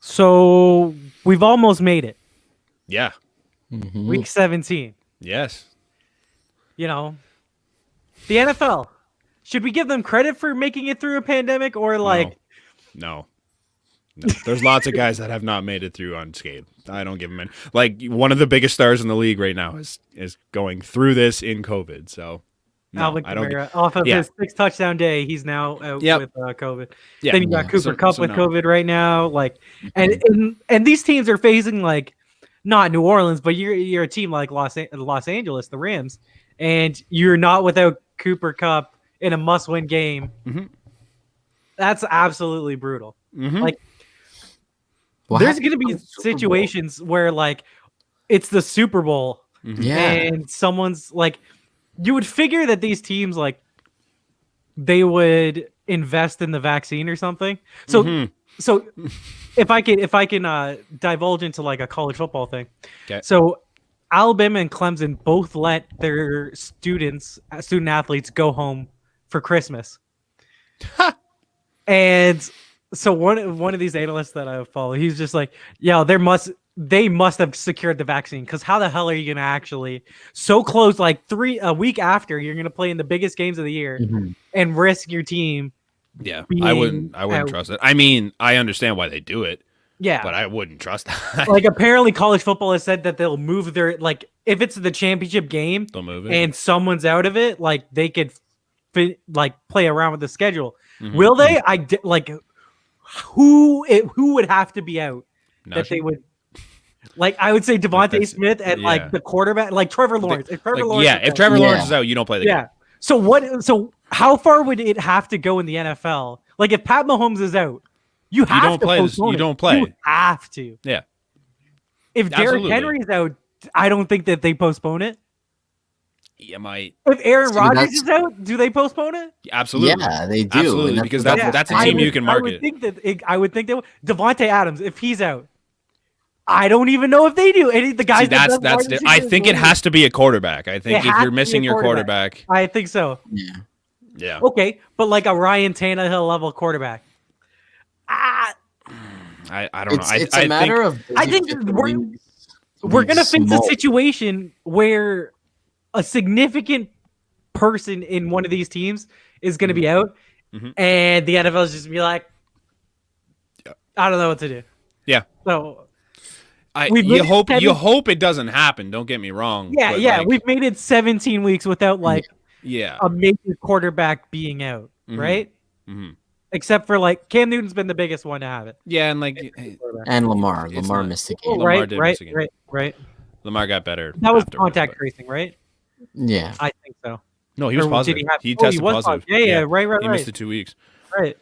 So we've almost made it. Yeah. Week 17. Yes. You know, the NFL. Should we give them credit for making it through a pandemic or like No. There's lots of guys that have not made it through unscathed. I don't give them any. Like one of the biggest stars in the league right now is going through this in COVID. So no, Alvin I don't. Kamara, off of his 6 touchdown day, he's now out with COVID. Yeah. Then you got Cooper Kupp with COVID right now. Like, and these teams are facing like not New Orleans, but you're a team like Los Angeles, the Rams, and you're not without Cooper Kupp in a must-win game. That's absolutely brutal. Like, there's going to be situations where like it's the Super Bowl, and someone's like, you would figure that these teams like they would invest in the vaccine or something. So, so if I can divulge into like a college football thing. Okay. So Alabama and Clemson both let their student athletes go home for Christmas. And so one of these analysts that I follow, he's just like, yeah, they must have secured the vaccine, because how the hell are you going to actually so close, like a week after you're going to play in the biggest games of the year and risk your team? Yeah, I wouldn't trust it. I mean, I understand why they do it. Yeah, but I wouldn't trust that. Like apparently college football has said that they'll move their, like if it's the championship game, they'll move it, and someone's out of it, like they could play around with the schedule. Will they? Who would have to be out that they would? Like I would say Devontae Smith and like the quarterback, like Trevor Lawrence. If Trevor Lawrence is out, you don't play the game. So how far would it have to go in the NFL? Like if Pat Mahomes is out, you don't play. You don't play. You have to. Yeah. If Derrick Henry's out, I don't think that they postpone it. You might. If Aaron Rodgers is out, do they postpone it? Absolutely. Yeah, they do. Absolutely, because that's a team you can market. I would think that Devontae Adams, if he's out, I don't even know if they do. The guys. See, I think it has to be a quarterback. I think if you're missing your quarterback, I think so. Yeah. Yeah. Okay, but like a Ryan Tannehill level quarterback. I don't know. It's a matter of. I think we're gonna face a situation where a significant person in one of these teams is going to be out, and the NFL is just gonna be like, I don't know what to do. Yeah. So you hope it doesn't happen. Don't get me wrong. Yeah. We've made it 17 weeks without like a major quarterback being out, right? Except for like Cam Newton's been the biggest one to have it. Yeah, and like Lamar missed the game. Lamar did miss a game. Right. Lamar got better. That was contact tracing, right? Yeah, I think so. No, he was positive. He tested positive. Yeah, right. He missed the 2 weeks. Right.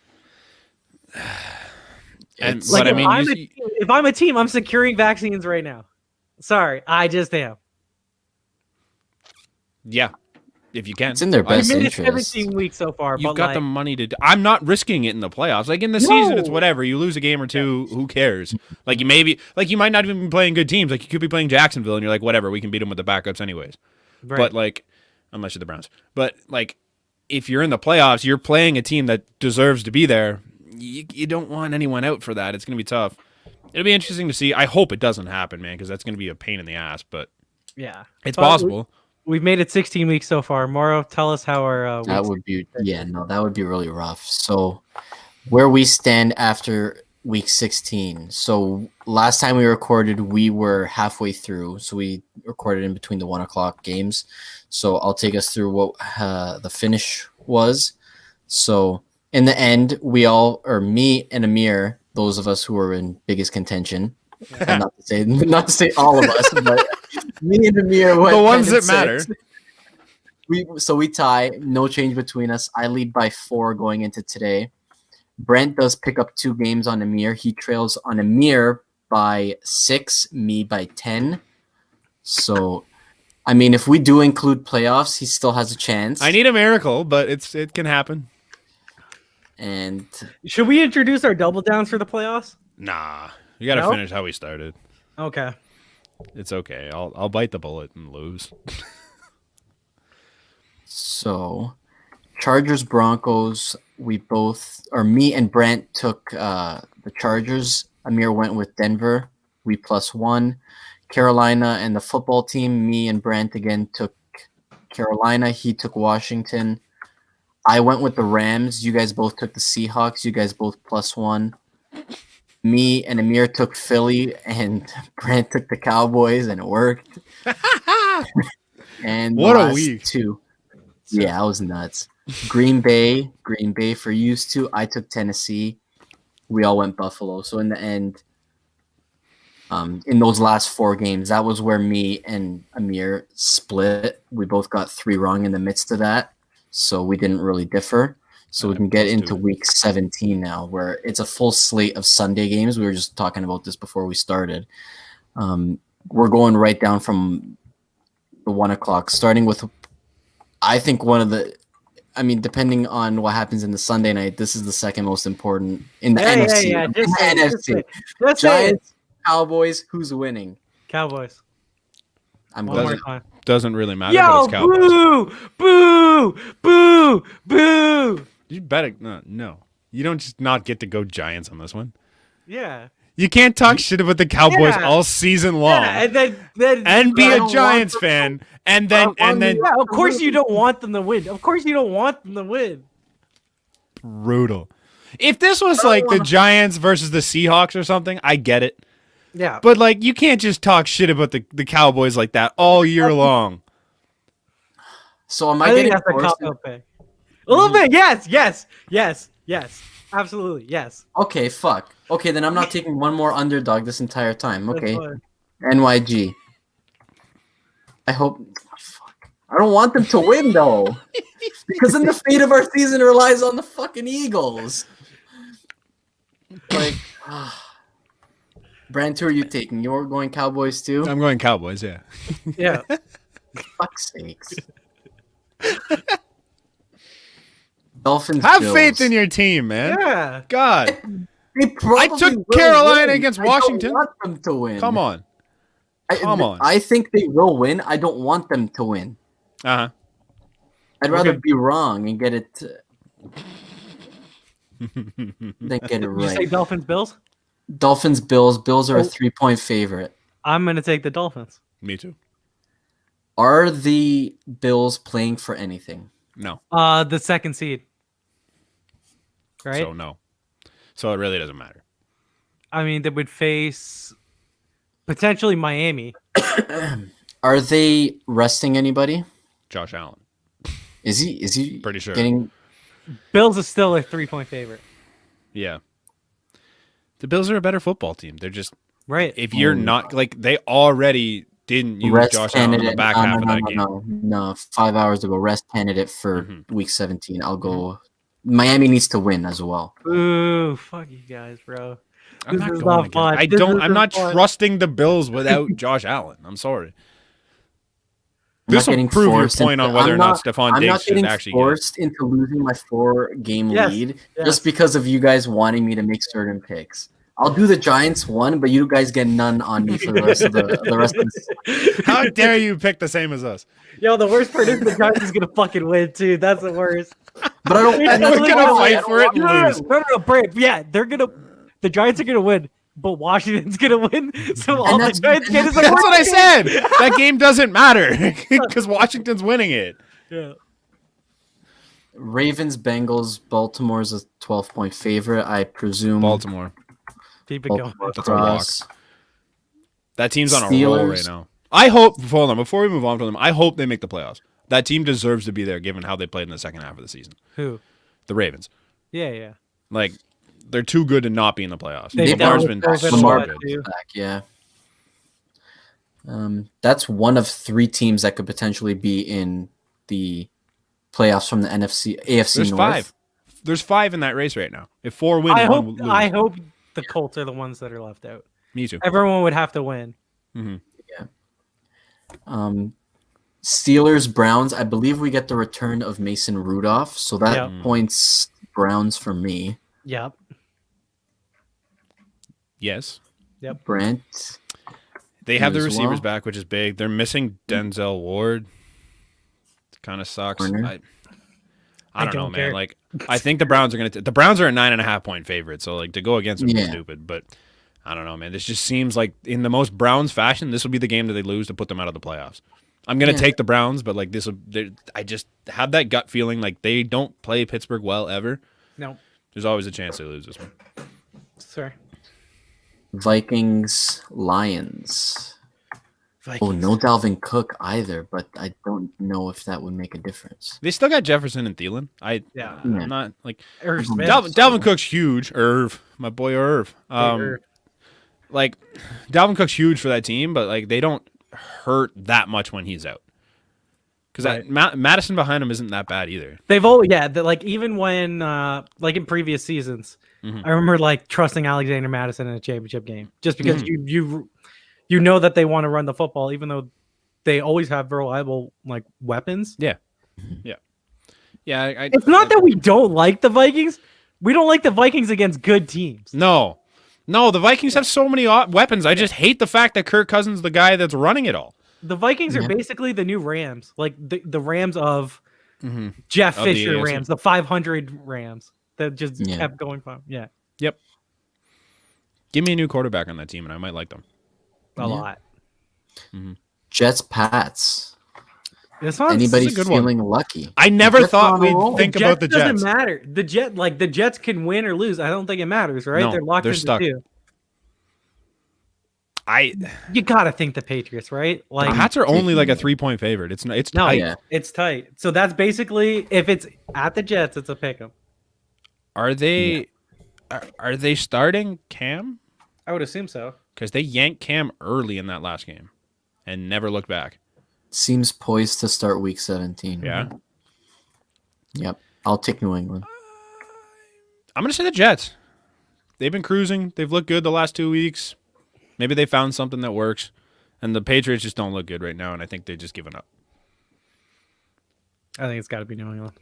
And like, if I'm a team, I'm securing vaccines right now. Sorry, I just am. Yeah, if you can. It's in their best interest. 17 weeks so far. You've got the money to. I'm not risking it in the playoffs. Like in the season, it's whatever. You lose a game or two, who cares? Like you might not even be playing good teams. Like you could be playing Jacksonville, and you're like, whatever, we can beat them with the backups anyways. Right. But like, unless you're the Browns. But like, if you're in the playoffs, you're playing a team that deserves to be there. You don't want anyone out for that. It's going to be tough. It'll be interesting to see. I hope it doesn't happen, man, because that's going to be a pain in the ass. But yeah, it's possible. We've made it 16 weeks so far. Morrow, tell us how our that would be that would be really rough. So where we stand after week 16. So last time we recorded, we were halfway through. So we recorded in between the 1 o'clock games. So I'll take us through what the finish was. So in the end, me and Amir, those of us who were in biggest contention, and not to say all of us, but me and Amir went the ones that matter. We tie, no change between us. I lead by 4 going into today. Brent does pick up 2 games on Amir. He trails on Amir by 6, me by 10. So, I mean, if we do include playoffs, he still has a chance. I need a miracle, but it can happen. And should we introduce our double downs for the playoffs? Nah, you got to finish how we started. Okay, it's okay. I'll bite the bullet and lose. So, Chargers, Broncos. Me and Brent took the Chargers. Amir went with Denver. We +1. Carolina and the football team. Me and Brent again took Carolina. He took Washington. I went with the Rams. You guys both took the Seahawks. You guys both +1. Me and Amir took Philly, and Brent took the Cowboys, and it worked. And What the a last week. two. Yeah, I was nuts. Green Bay for you two. I took Tennessee. We all went Buffalo. So in the end, in those last 4 games, that was where me and Amir split. We both got 3 wrong in the midst of that, so we didn't really differ. So we can get into week 17 now, where it's a full slate of Sunday games. We were just talking about this before we started. We're going right down from the 1 o'clock, starting with, I think depending on what happens in the Sunday night, this is the second most important in the NFC. Yeah. In the NFC. Just Giants, Cowboys, who's winning? Cowboys. I'm One going. more time. Doesn't really matter, but Yo, it's Cowboys. boo. You better no. You don't just not get to go Giants on this one. Yeah. You can't talk shit about the Cowboys Yeah. all season long Yeah, and and be I a don't Giants want fan and then yeah, of course you don't want them to win. brutal. If this was like the Giants versus the Seahawks or something, I get it. Yeah. But like you can't just talk shit about the Cowboys like that all year long. So am I I think getting that's a forced? cop-out pick. A little bit, yes. Absolutely, yes. Okay, fuck. Okay, then I'm not taking one more underdog this entire time. That's Okay, fine. NYG. I hope. Fuck. I don't want them to win though, because then the fate of our season relies on the fucking Eagles. Like, Brand, who are you taking? You're going Cowboys too? I'm going Cowboys, yeah. Yeah. Fuck's sakes. Dolphins. Have Bills. faith in your team, man. Yeah. God. They probably I took will Carolina win. against I Washington. don't want them to win. Come on. Come on. I think they will win. I don't want them to win. Uh-huh. I'd rather be wrong and get it than get it Did you say right. Dolphins, Bills? Dolphins, Bills. Bills are a 3-point favorite. I'm gonna take the Dolphins. Me too. Are the Bills playing for anything? No. The second seed. Right? So no. So it really doesn't matter. I mean, they would face potentially Miami. Are they resting anybody? Josh Allen. Is he Pretty sure. getting? Bills is still a 3-point favorite. Yeah. The Bills are a better football team. They're just Right. if you're not like they already didn't use Rest Josh Allen in the candidate. back half of that game. No. 5 hours ago, rest candidate for Mm-hmm. week 17. I'll go. Miami needs to win as well. Ooh, fuck you guys, bro. I'm This not is going not again. fun. I This don't. is I'm not fun. trusting the Bills without Josh Allen. I'm sorry. I'm This not will getting prove your forced point into- on whether I'm or not Stephon I'm Diggs not should getting actually get. forced into losing my 4-game Yes, lead yes. just because of you guys wanting me to make certain picks. I'll do the Giants one, but you guys get none on me for the rest of the rest of the. How dare you pick the same as us? Yo, the worst part is the Giants is gonna fucking win too. That's the worst. But I don't. And that's we're gonna why I fight don't for it want- and lose. No, Brave. Yeah, they're gonna. The Giants are gonna win, but Washington's gonna win. So all the that's- Giants get is a That's what I win. said. That game doesn't matter because Washington's winning it. Yeah. Ravens, Bengals, Baltimore's a 12-point favorite. I presume. Baltimore. Keep it going. Baltimore That's a walk. across. That team's on a roll Steelers. right now. I hope. Hold on. Before we move on from them, I hope they make the playoffs. That team deserves to be there, given how they played in the second half of the season. Who? The Ravens. Yeah. Like, they're too good to not be in the playoffs. They Lamar's don't been deserve it so a lot, good. too. Back, yeah. That's one of 3 teams that could potentially be in the playoffs from the AFC There's North. 5. There's 5 in that race right now. If 4 win, I 1 hope. lose. I hope the Colts are the ones that are left out. Me too. Everyone would have to win. Steelers, Browns. I believe we get the return of Mason Rudolph, so that Yeah. points Browns for me. Yep. Yes. Brent. They have the as receivers well. back, which is big. They're missing Denzel Ward. Kind of sucks. Warner. I don't know, don't man. care. Like, I think the Browns are going to. The Browns are a 9.5-point favorite, so like to go against them is Yeah. stupid. But I don't know, man. This just seems like in the most Browns fashion, this will be the game that they lose to put them out of the playoffs. I'm going to take the Browns, but like this will. I just have that gut feeling like they don't play Pittsburgh well ever. No, There's always a chance they lose this one. sorry. Vikings, Lions. Oh, no Dalvin Cook either, but I don't know if that would make a difference. They still got Jefferson and Thielen. Yeah. I'm not like Irv Smith. Dalvin Cook's huge. Irv, my boy Irv. Irv. Like Dalvin Cook's huge for that team, but like they don't hurt that much when he's out. Because Right. Madison behind him isn't that bad either. They've always like even when like in previous seasons, I remember like trusting Alexander Madison in a championship game just because you know that they want to run the football, even though they always have reliable like weapons. Yeah. It's not that we don't like the Vikings. We don't like the Vikings against good teams. No, the Vikings have so many weapons. I just hate the fact that Kirk Cousins is the guy that's running it all. The Vikings are basically the new Rams, like the Rams of Jeff Of the Fisher AFC. Rams, the 500 Rams that just kept going from. Yeah, Yep. Give me a new quarterback on that team, and I might like them. a lot. Jets, Pats. This one's Anybody a good one. feeling lucky? I never Jets thought on a we'd roll. think about the Jets. doesn't matter. The Jets can win or lose. I don't think it matters, right? No, they're locked they're into stuck. two. I You gotta think the Patriots, right? Like the Pats are only like a 3-point favorite. It's no, tight. Yeah. it's tight. So that's basically if it's at the Jets, it's a pick 'em. Are they are they starting Cam? I would assume so. Because they yanked Cam early in that last game and never looked back. Seems poised to start week 17. Yeah. Yep. I'll take New England. I'm gonna say the Jets. They've been cruising. They've looked good the last 2 weeks. Maybe they found something that works. And the Patriots just don't look good right now, and I think they've just given up. I think it's got to be New England.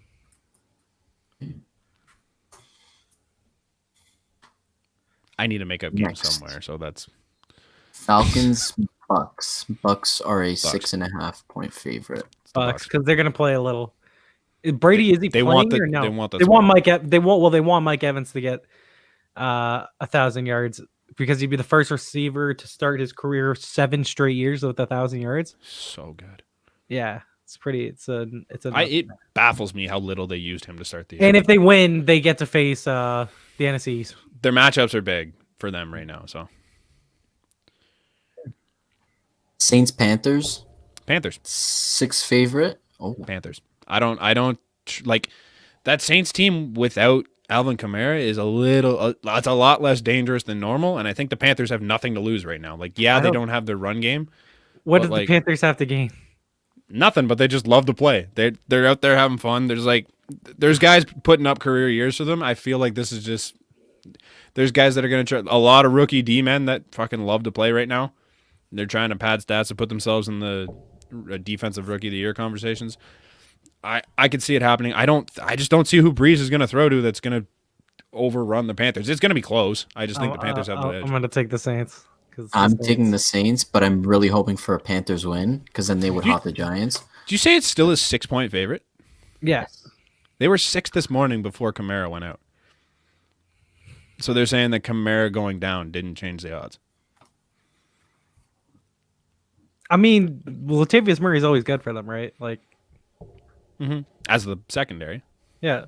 I need a makeup game Next. somewhere, so that's Falcons, Bucks. Bucks are a 6.5-point favorite. the Bucks Bucks. because they're gonna play a little. Brady is he They playing want the- or no? they want the they want spot. Mike. They want Mike Evans to get 1,000 yards because he'd be the first receiver to start his career 7 straight years with 1,000 yards. So good. Yeah, it's pretty. It's a. It baffles me how little they used him to start the year. And if they win, they get to face the NFC East. Their matchups are big for them right now. So Saints, Panthers. Panthers. 6 favorite. Oh, Panthers. I don't like that Saints team without Alvin Kamara is it's a lot less dangerous than normal, and I think the Panthers have nothing to lose right now. Like, yeah, they don't have their run game. What But, does like, the Panthers have to gain? Nothing, but they just love to play. They're out there having fun. There's guys putting up career years for them. I feel like this is just there's guys that are going to try a lot of rookie D men that fucking love to play right now. They're trying to pad stats to put themselves in the defensive rookie of the year conversations. I could see it happening. I just don't see who Breeze is going to throw to that's going to overrun the Panthers. It's going to be close. I just think the Panthers have the edge. I'm going to take the Saints. I'm taking the Saints, but I'm really hoping for a Panthers win because then they would hop the Giants. Do you say it's still a 6-point favorite? Yes. They were 6 this morning before Kamara went out. So they're saying that Kamara going down didn't change the odds. I mean, Latavius Murray is always good for them, right? Like, As the secondary. yeah.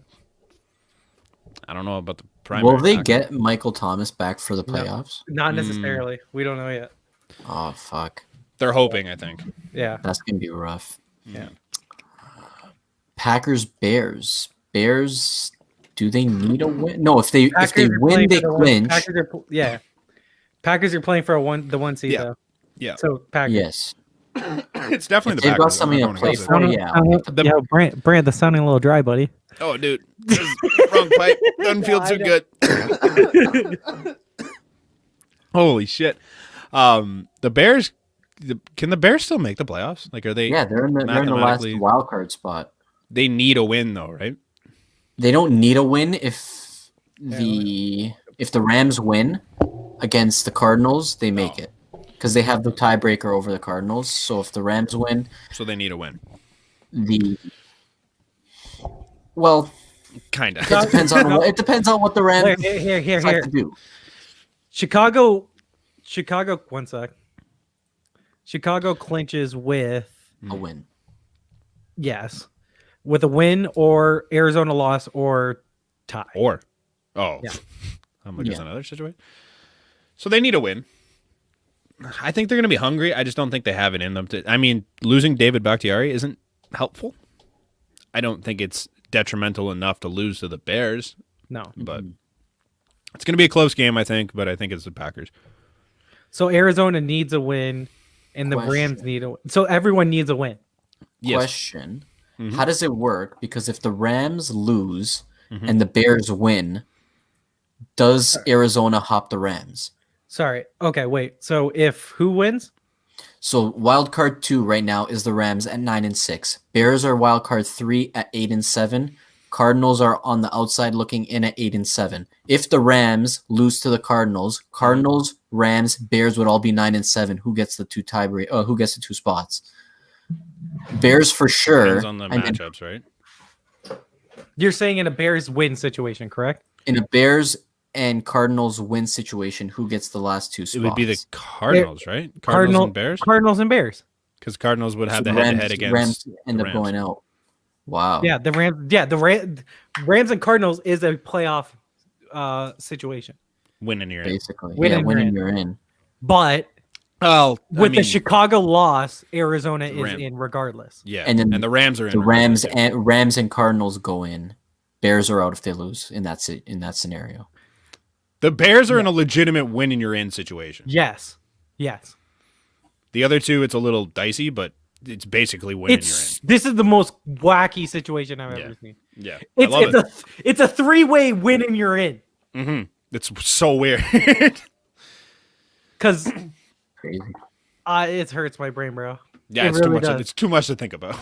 I don't know about the primary. Will they back. get Michael Thomas back for the playoffs? Not necessarily. We don't know yet. Oh, fuck. They're hoping, I think. Yeah. That's going to be rough. Yeah. Packers, Bears. Bears, do they need a win? No, if they are win, playing they for the clinch. Packers are playing for the one seed, Yeah. though. Yeah. So, Packers. Yes. It's definitely If the they've got Packers. something I'm to not play going for, against yeah. Yo, Brant, that's sounding a little dry, buddy. it. Oh, dude. This is wrong pipe. Doesn't feel too good. Holy shit. The Bears, can the Bears still make the playoffs? Like, are they? Yeah, they're in the last mathematically- wild card spot. They need a win, though, right? They don't need a win if the Rams win against the Cardinals, they make it because they have the tiebreaker over the Cardinals. So if the Rams win, So they need a win. Well, Kind of. it depends on what the Rams Here. decide to do. Chicago. One sec. Chicago clinches with A win. yes, with a win or Arizona loss or tie. Yeah. I'm like, it's another situation. So they need a win. I think they're going to be hungry. I just don't think they have it in them to. I mean, losing David Bakhtiari isn't helpful. I don't think it's detrimental enough to lose to the Bears. No, but it's going to be a close game, I think. But I think it's the Packers. So Arizona needs a win, and the Rams need a win. So everyone needs a win. Yes. Question: How does it work? Because if the Rams lose and the Bears win, does Arizona hop the Rams? Sorry. Okay, wait. So if who wins? So wild card 2 right now is the Rams at 9-6. Bears are wild card 3 at 8-7. Cardinals are on the outside looking in at 8-7. If the Rams lose to the Cardinals, Rams, Bears would all be 9-7. Who gets the who gets the 2 spots? Bears for sure. Depends on the matchups, right? You're saying in a Bears win situation, correct? In a Bears and Cardinals win situation, who gets the last 2 spots? It would be the Cardinals, right? Cardinals and Bears? Cardinals and Bears. Because Cardinals would have So the head-to-head against Rams end the up Rams. going out. Wow. Yeah, the Rams. Yeah, the Rams and Cardinals is a playoff situation. Winning your Basically. Winning you're in. But with the Chicago loss, Arizona is Ram- in regardless. Yeah, And then the Rams are in. The Rams and Cardinals go in. Bears are out if they lose in that scenario. The Bears are in a legitimate win and you're in situation. Yes. The other two, it's a little dicey, but it's basically win and you're in. This is the most wacky situation I've ever seen. Yeah, I love it. It's a 3-way win and you're in. Mm-hmm. It's so weird. Because Crazy. it hurts my brain, bro. Yeah, it's really too much. does. It's too much to think about.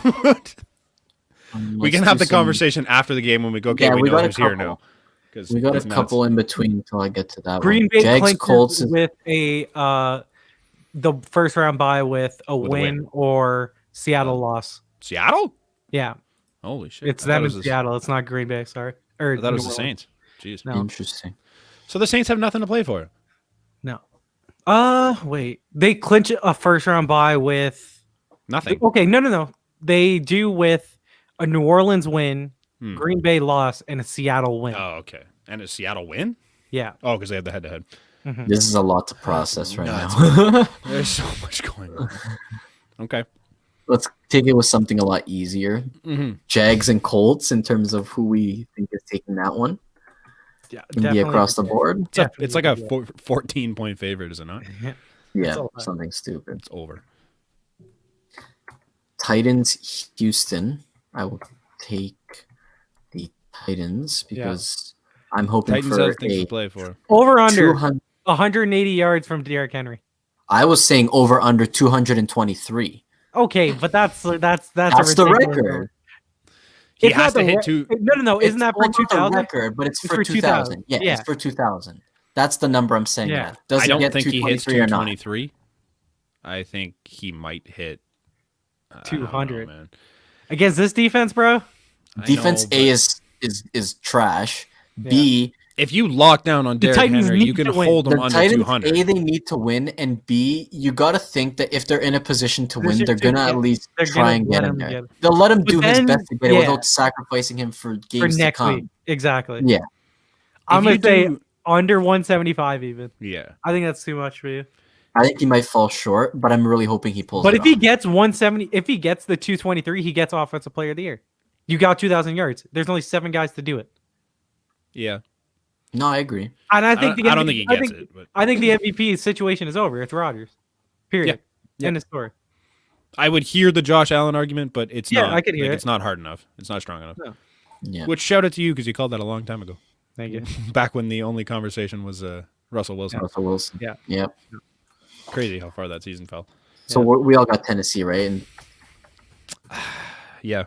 We can have the conversation after the game when we go. Okay, Yeah, we we know got a who's here couple. now. We got a couple in between until I get to that Green one. Bay Jags, clinches Colts. with the first round bye with a win or Seattle loss. Seattle? Yeah, Holy shit! it's them in Seattle. It's not Green Bay. Sorry, I thought it was the Saints. Jeez. No. Interesting. So the Saints have nothing to play for. No. Wait. They clinch a first round bye with Nothing. Okay, no. They do with a New Orleans win, Green Bay loss, and a Seattle win. Oh, okay. And a Seattle win? Yeah. Oh, because they have the head-to-head. This is a lot to process right now. There's so much going on. Okay. Let's take it with something a lot easier. Jags and Colts in terms of who we think is taking that one. Yeah, Can be across the board. It's like a 14-point favorite, is it not? Yeah, something stupid. It's over. Titans, Houston. I will take the Titans because I'm hoping Titans for have things to play for. Over under 200 180 yards from Derrick Henry. I was saying over under 223. Okay, but that's a That's the ridiculous record. number. He It's has not to the hit re- two. No. Isn't that for Well, not the 2000? record, but it's It's for for 2000. 2000. Yeah, Yeah. it's for 2000. That's the number I'm saying. Yeah. That. Does I it don't get think he hits 223 or not? 223. I think he might hit 200 man. against this defense, bro. Defense I know, A is trash. B, if you lock down on Derrick Titans Henry, need you can to win. hold him the under Titans 200. A, they need to win, and B, you got to think that if they're in a position to win, they're gonna at least try and get him there. They'll let him do his then, best to get it yeah. without sacrificing him for For games to next come. week, exactly. Yeah. I'm If gonna you say do- under 175 even. Yeah. I think that's too much for you. I think he might fall short, but I'm really hoping he pulls But it if he off. gets 170, if he gets the 223, he gets Offensive Player of the Year. You got 2,000 yards. There's only 7 guys to do it. Yeah. No, I agree. And I think I don't think he gets it. But I think the MVP situation is over. It's Rodgers. Period. Yeah. End of story. I would hear the Josh Allen argument, but it's Yeah, not. I could hear it. It's not hard enough. It's not strong enough. No. Yeah. Which shout out to you because you called that a long time ago. Thank you. Back when the only conversation was Russell Wilson. Russell Wilson. Yeah. Yep. Crazy how far that season fell. So we all got Tennessee, right? And Yeah.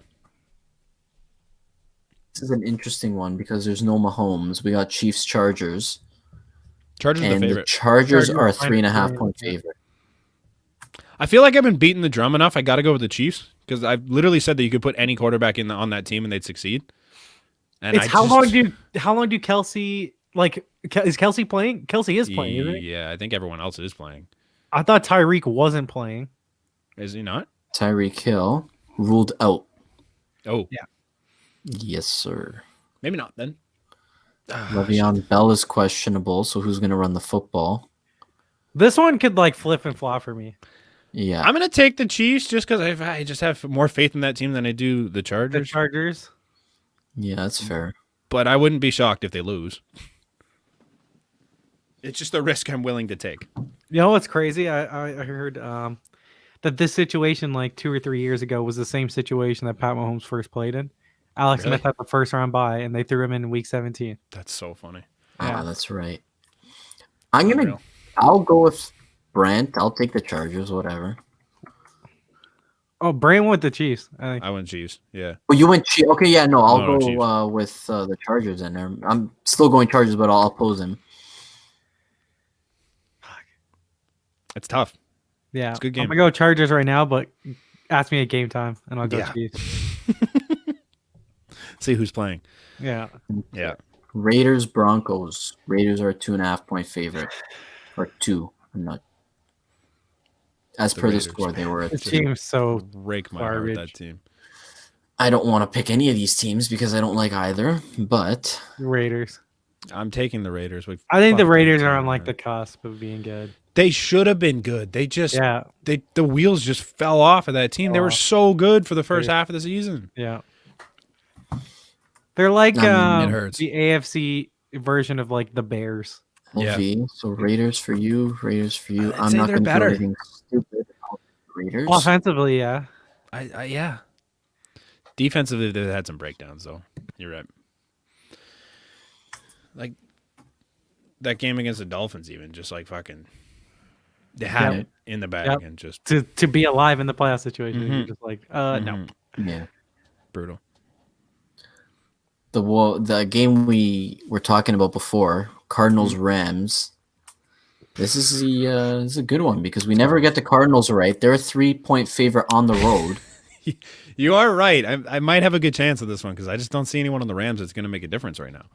this is an interesting one because there's no Mahomes. We got Chiefs, Chargers, Chargers are and the the favorite. Chargers are a Chargers 3.5 point yeah. favorite. I feel like I've been beating the drum enough. I got to go with the Chiefs because I've literally said that you could put any quarterback on that team and they'd succeed. And It's how long do Kelsey is Kelsey playing? Kelsey is playing, isn't he? Yeah, I think everyone else is playing. I thought Tyreek wasn't playing. Is he not? Tyreek Hill ruled out. Oh, Yeah. Yes, sir. maybe not then. Le'Veon Bell is questionable, so who's going to run the football? This one could like flip and flop for me. Yeah. I'm gonna take the Chiefs just because I just have more faith in that team than I do the The Chargers. Chargers. Yeah, that's fair. But I wouldn't be shocked if they lose. It's just a risk I'm willing to take. You know what's crazy? I heard that this situation like 2 or 3 years ago was the same situation that Pat Mahomes first played in. Alex Really? Smith had the first round bye, and they threw him in week 17. That's so funny. Yeah. That's right. Unreal. I'll go with Brent. I'll take the Chargers, whatever. Oh, Brand went the Chiefs. I think. I went Chiefs. Yeah. Oh, you went Chiefs. Okay, yeah, no, I'll No, go Chiefs. with the Chargers in there. I'm still going Chargers, but I'll oppose him. It's tough. Yeah, It's a good I'm game. gonna go Chargers right now, but ask me at game time, and I'll go Yeah. Chiefs. See who's playing. Yeah, Yeah. Raiders, Broncos. Raiders are a 2.5-point favorite. Or 2. I'm not. As The per Raiders. the score, they were the at 2. team's so Rake my Garbage. heart, that team. I don't want to pick any of these teams because I don't like either, but Raiders. I'm taking the Raiders. I think the Raiders are on like the cusp of being good. They should have been good. They just Yeah, the wheels just fell off of that team. They were so good for the first Right. half of the season. yeah. They're like I mean, it hurts. the AFC version of like the Bears. Yeah. LV. So Raiders for you, Raiders for you. I'd I'm say not they're going to do better. anything stupid. Raiders. Offensively, yeah. I yeah. Defensively, they had some breakdowns though. You're right. Like that game against the Dolphins, even just like fucking, they had Yep. it in the bag Yep. and just To be alive in the playoff situation, you're Mhm. just like, no. Mhm. Yeah. brutal. The game we were talking about before, Cardinals Rams. This is a good one because we never get the Cardinals right. They're a 3-point favorite on the road. You are right. I might have a good chance of this one because I just don't see anyone on the Rams that's going to make a difference right now.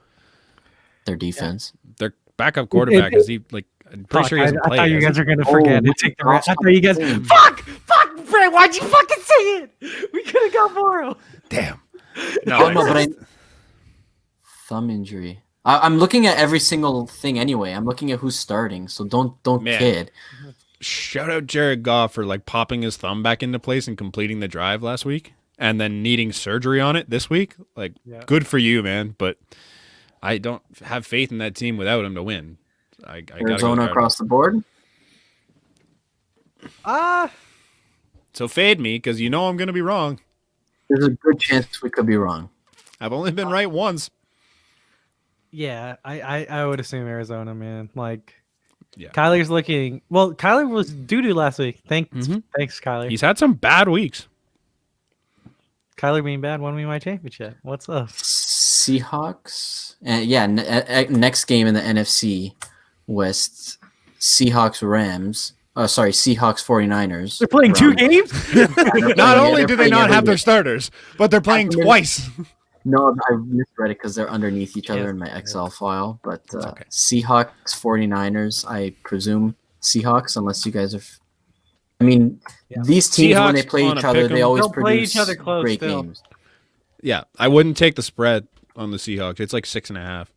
Their defense. Their backup quarterback is he like? I'm pretty sure he hasn't I played. thought you has guys he? were gonna forget to we take the crossed rest. I thought you guys, the fuck, Brad, why'd you fucking say it? We could have got Morrow. Damn. Oh no, but thumb injury. I'm looking at every single thing anyway. I'm looking at who's starting, so don't Man. kid. Shout out Jared Goff for like popping his thumb back into place and completing the drive last week, and then needing surgery on it this week. Like, Yeah. good for you, man. But I don't have faith in that team without him to win. I gotta go Arizona Cardinals. across the board. So fade me because you know I'm gonna be wrong. There's a good chance we could be wrong. I've only been right once. Yeah, I would assume Arizona, man. Like, Yeah. Kyler's looking well. Kyler was doo-doo last week. Thanks, Kyler. He's had some bad weeks. Kyler being bad won me my championship. What's up? Seahawks. And yeah, next game in the NFC West, Seahawks Rams. Oh, sorry, Seahawks 49ers. They're playing two games. Not only do they playing not every have their game. starters, but they're playing After twice. No, I misread it because they're underneath each other Yeah. in my Excel file. But okay. Seahawks 49ers, I presume Seahawks, unless you guys are. I mean, Yeah. these teams when they Seahawks play on each a other, pick 'em. they always They'll play produce each other close great still. games. Yeah, I wouldn't take the spread on the Seahawks. It's like 6.5.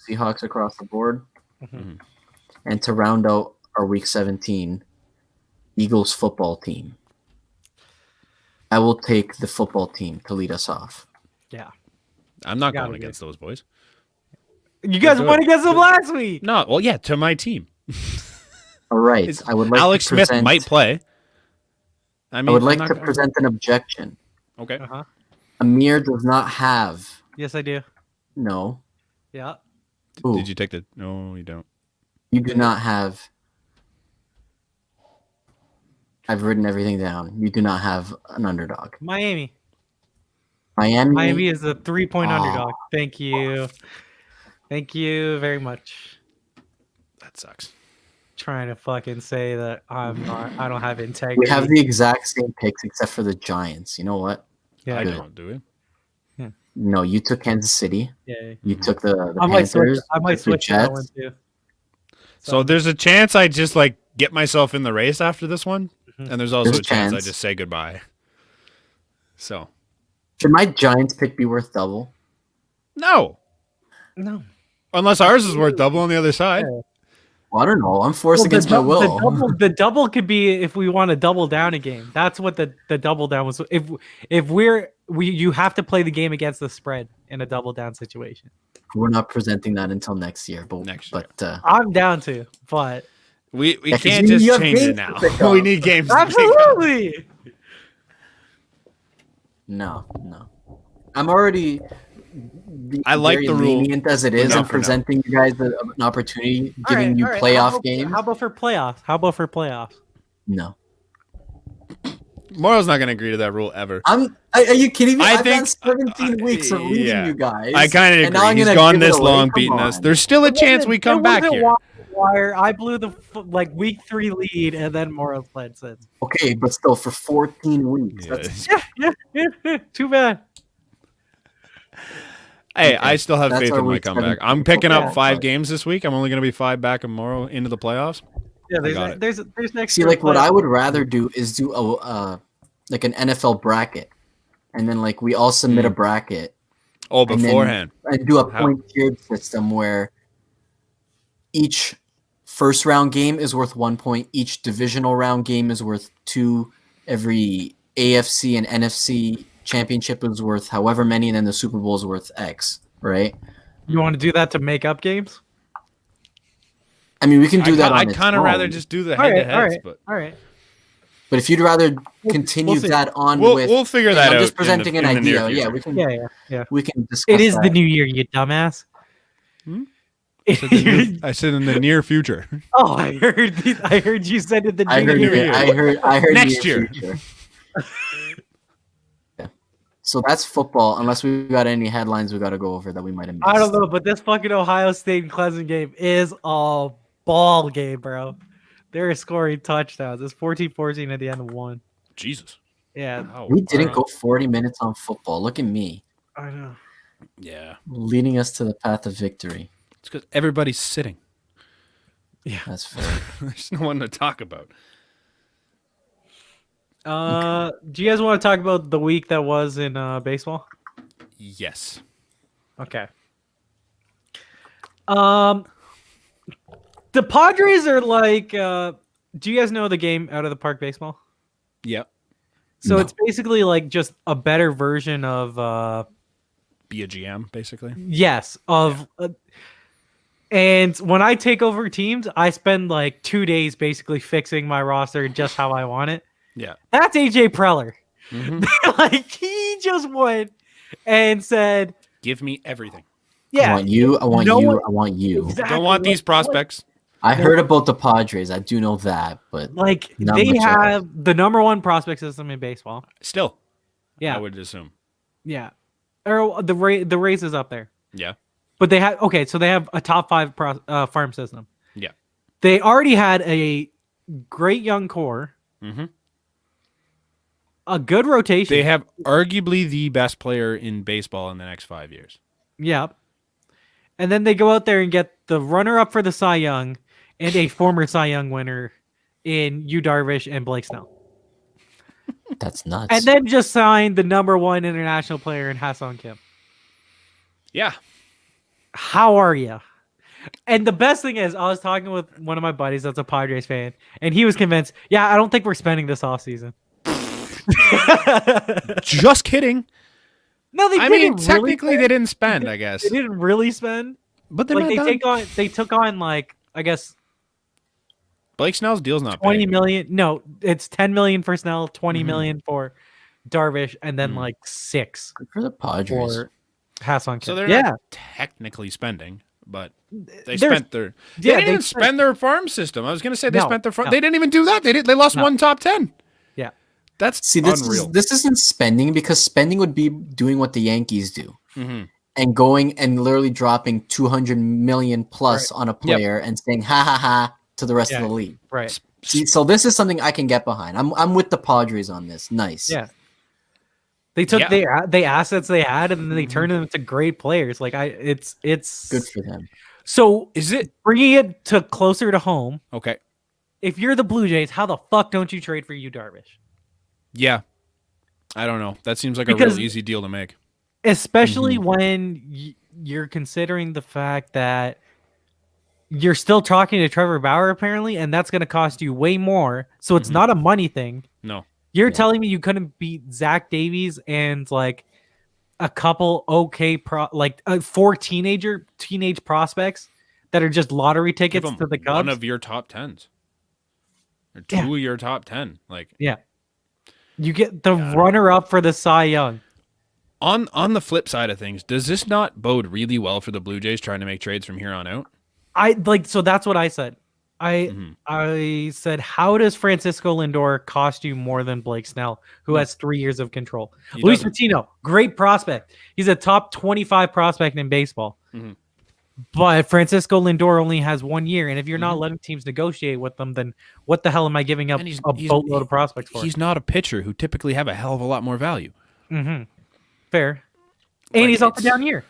Seahawks across the board. Mhm. And to round out our Week 17, Eagles football team. I will take the football team to lead us off. Yeah, I'm not Gotta going be. against those boys. you guys do won it. against them last week. No, well, yeah, to my team. All right. It's- I would like Alex to Smith present, might play. I mean, I would I'm like not to gonna- present an objection. Okay. Uh huh. Amir does not have Yes, I do. no. Yeah. Ooh, Did you take the? No, you don't. you do not have. I've written everything down. You do not have an underdog. Miami. Miami is a 3-point Oh. underdog. Thank you. Thank you very much. That sucks. Trying to fucking say that I don't have integrity. We have the exact same picks except for the Giants. You know what? yeah. I Good. don't do it. No, you took Kansas City. Yeah. You took the I might switch. Panthers. I might took the switch to that one Jets. too. So there's a chance I just like get myself in the race after this one, Mhm. and there's also There's a chance I chance. just say goodbye. So Should my Giants pick be worth double? no, No. unless ours is worth double on the other side. Yeah. Well, I don't know. I'm forced against my will. The double could be if we want to double down a game. That's what the double down was. If you have to play the game against the spread in a double down situation. We're not presenting that until next year. But I'm down to, but we Yeah, 'cause can't you just have change games it to now. pick We up. need games. To pick up. absolutely. no. I'm already. I like very the rule. lenient as it is, Enough and for now. presenting you guys an opportunity, giving All you right. playoff games. How about for playoffs? No. Morrow's not going to agree to that rule ever. Are you kidding me? I I've think- done 17 weeks of leading yeah. you guys. I kind of and now agree. I'm He's gonna gone give it this away? long Come beating us. on. There's still a chance we come back here. Wire. I blew the like week 3 lead, and then Morales played since. Okay, but still for 14 weeks. That's Yeah. Too bad. Hey, Okay, I still have that's faith our in my week comeback. 17 I'm picking up football, 5 but- games this week. I'm only going to be 5 back tomorrow into the playoffs. Yeah, got it. there's next. See, like what I would rather do is do a like an NFL bracket, and then like we all submit a bracket Oh, and then- beforehand. and do a How- point tiered system where each first round game is worth 1 point, each divisional round game is worth 2, every AFC and NFC championship is worth however many, and then the Super Bowl is worth X, right? You want to do that to make up games? I mean, we can do that on I'd its kind of own, rather just do the All right, head-to-heads, but all right. but if you'd rather continue we'll see. that on we'll with, figure that I'm out. just presenting in an the near idea. Yeah, future. we can. Yeah. We can discuss. It is that. the new year, you dumbass. Hmm? I said in the near future. Oh, I heard you said it the I new heard. year. I heard. Next near year. future. Yeah. So that's football. Unless we got any headlines we got to go over that we might have missed. I don't know, but this fucking Ohio State and Clemson game is a ball game, bro. They're scoring touchdowns. It's 14-14 at the end of one. Jesus. Yeah, Wow. We didn't go 40 minutes on football. Look at me, I know. Yeah. leading us to the path of victory. It's because everybody's sitting. That's fair. There's no one to talk about. Do you guys want to talk about the week that was in baseball? Yes. Okay. The Padres are like. Do you guys know the game Out of the Park baseball? Yep. So No. it's basically like just a better version of. Be a GM, basically. Yes, of. And when I take over teams, I spend like 2 days basically fixing my roster just how I want it. Yeah. That's AJ Preller. Mhm. Like he just went and said, Give me everything. "Yeah, I want you. I want no you. one- I want you. exactly, Don't want these like, prospects. I heard about the Padres. I do know that, but Like Not they much else. have the number 1 prospect system in baseball. Still. Yeah, I would assume. yeah. Or the Rays is up there, Yeah. but they have so they have a top 5 farm system. Yeah. They already had a great young core, Mm-hmm. a good rotation. They have arguably the best player in baseball in the next 5 years. Yeah. And then they go out there and get the runner-up for the Cy Young and a former Cy Young winner in Yu Darvish and Blake Snell. that's nuts. And then just sign the number 1 international player in Ha-Seong Kim. Yeah. How are you? And the best thing is, I was talking with one of my buddies that's a Padres fan, and he was convinced, yeah, I don't think we're spending this offseason. Just kidding. No, they I didn't mean, really technically spend. they didn't spend, I guess. They didn't really spend. But they're Like not done. they took on like, I guess, Blake Snell's deal's not 20 big. million. No, it's 10 million for Snell, 20 Mhm. million for Darvish, and then Mhm. like 6 Good for the Padres. for Hassan. So they're yeah, not technically spending, but they They're- spent their. They yeah, didn't they even spent- spend their farm system. I was gonna say they No, spent their farm. no. They didn't even do that. They lost No. one top 10. Yeah. That's See, this unreal. isn't spending, because spending would be doing what the Yankees do hmm and going and literally dropping 200 million plus on a player and saying ha ha ha to the rest of Yeah. the league. right. See, so this is something I can get behind. I'm with the Padres on this. Nice. Yeah. They took the assets they had and then they turned them into great players. Like it's Good for them. So Is it bringing it to closer to home? okay? If you're the Blue Jays, how the fuck don't you trade for Yu Darvish? Yeah, I don't know. That seems like Because- a real easy deal to make. Especially when you're considering the fact that you're still talking to Trevor Bauer apparently, and that's going to cost you way more. So it's not a money thing. No. You're telling me you couldn't beat Zach Davies and like a couple four teenage prospects that are just lottery Give tickets him to the Cubs? one of your top 10s. Or two of your top 10. Like You get the runner-up for the Cy Young. on the flip side of things, does this not bode really well for the Blue Jays trying to make trades from here on out? So that's what I said. I said, how does Francisco Lindor cost you more than Blake Snell, who has 3 years of control? Luis Patino, great prospect. He's a top 25 prospect in baseball. But Francisco Lindor only has 1 year, and if you're not letting teams negotiate with them, then what the hell am I giving up a boatload of prospects for? He's not a pitcher who typically have a hell of a lot more value. Fair. And he's up and down year.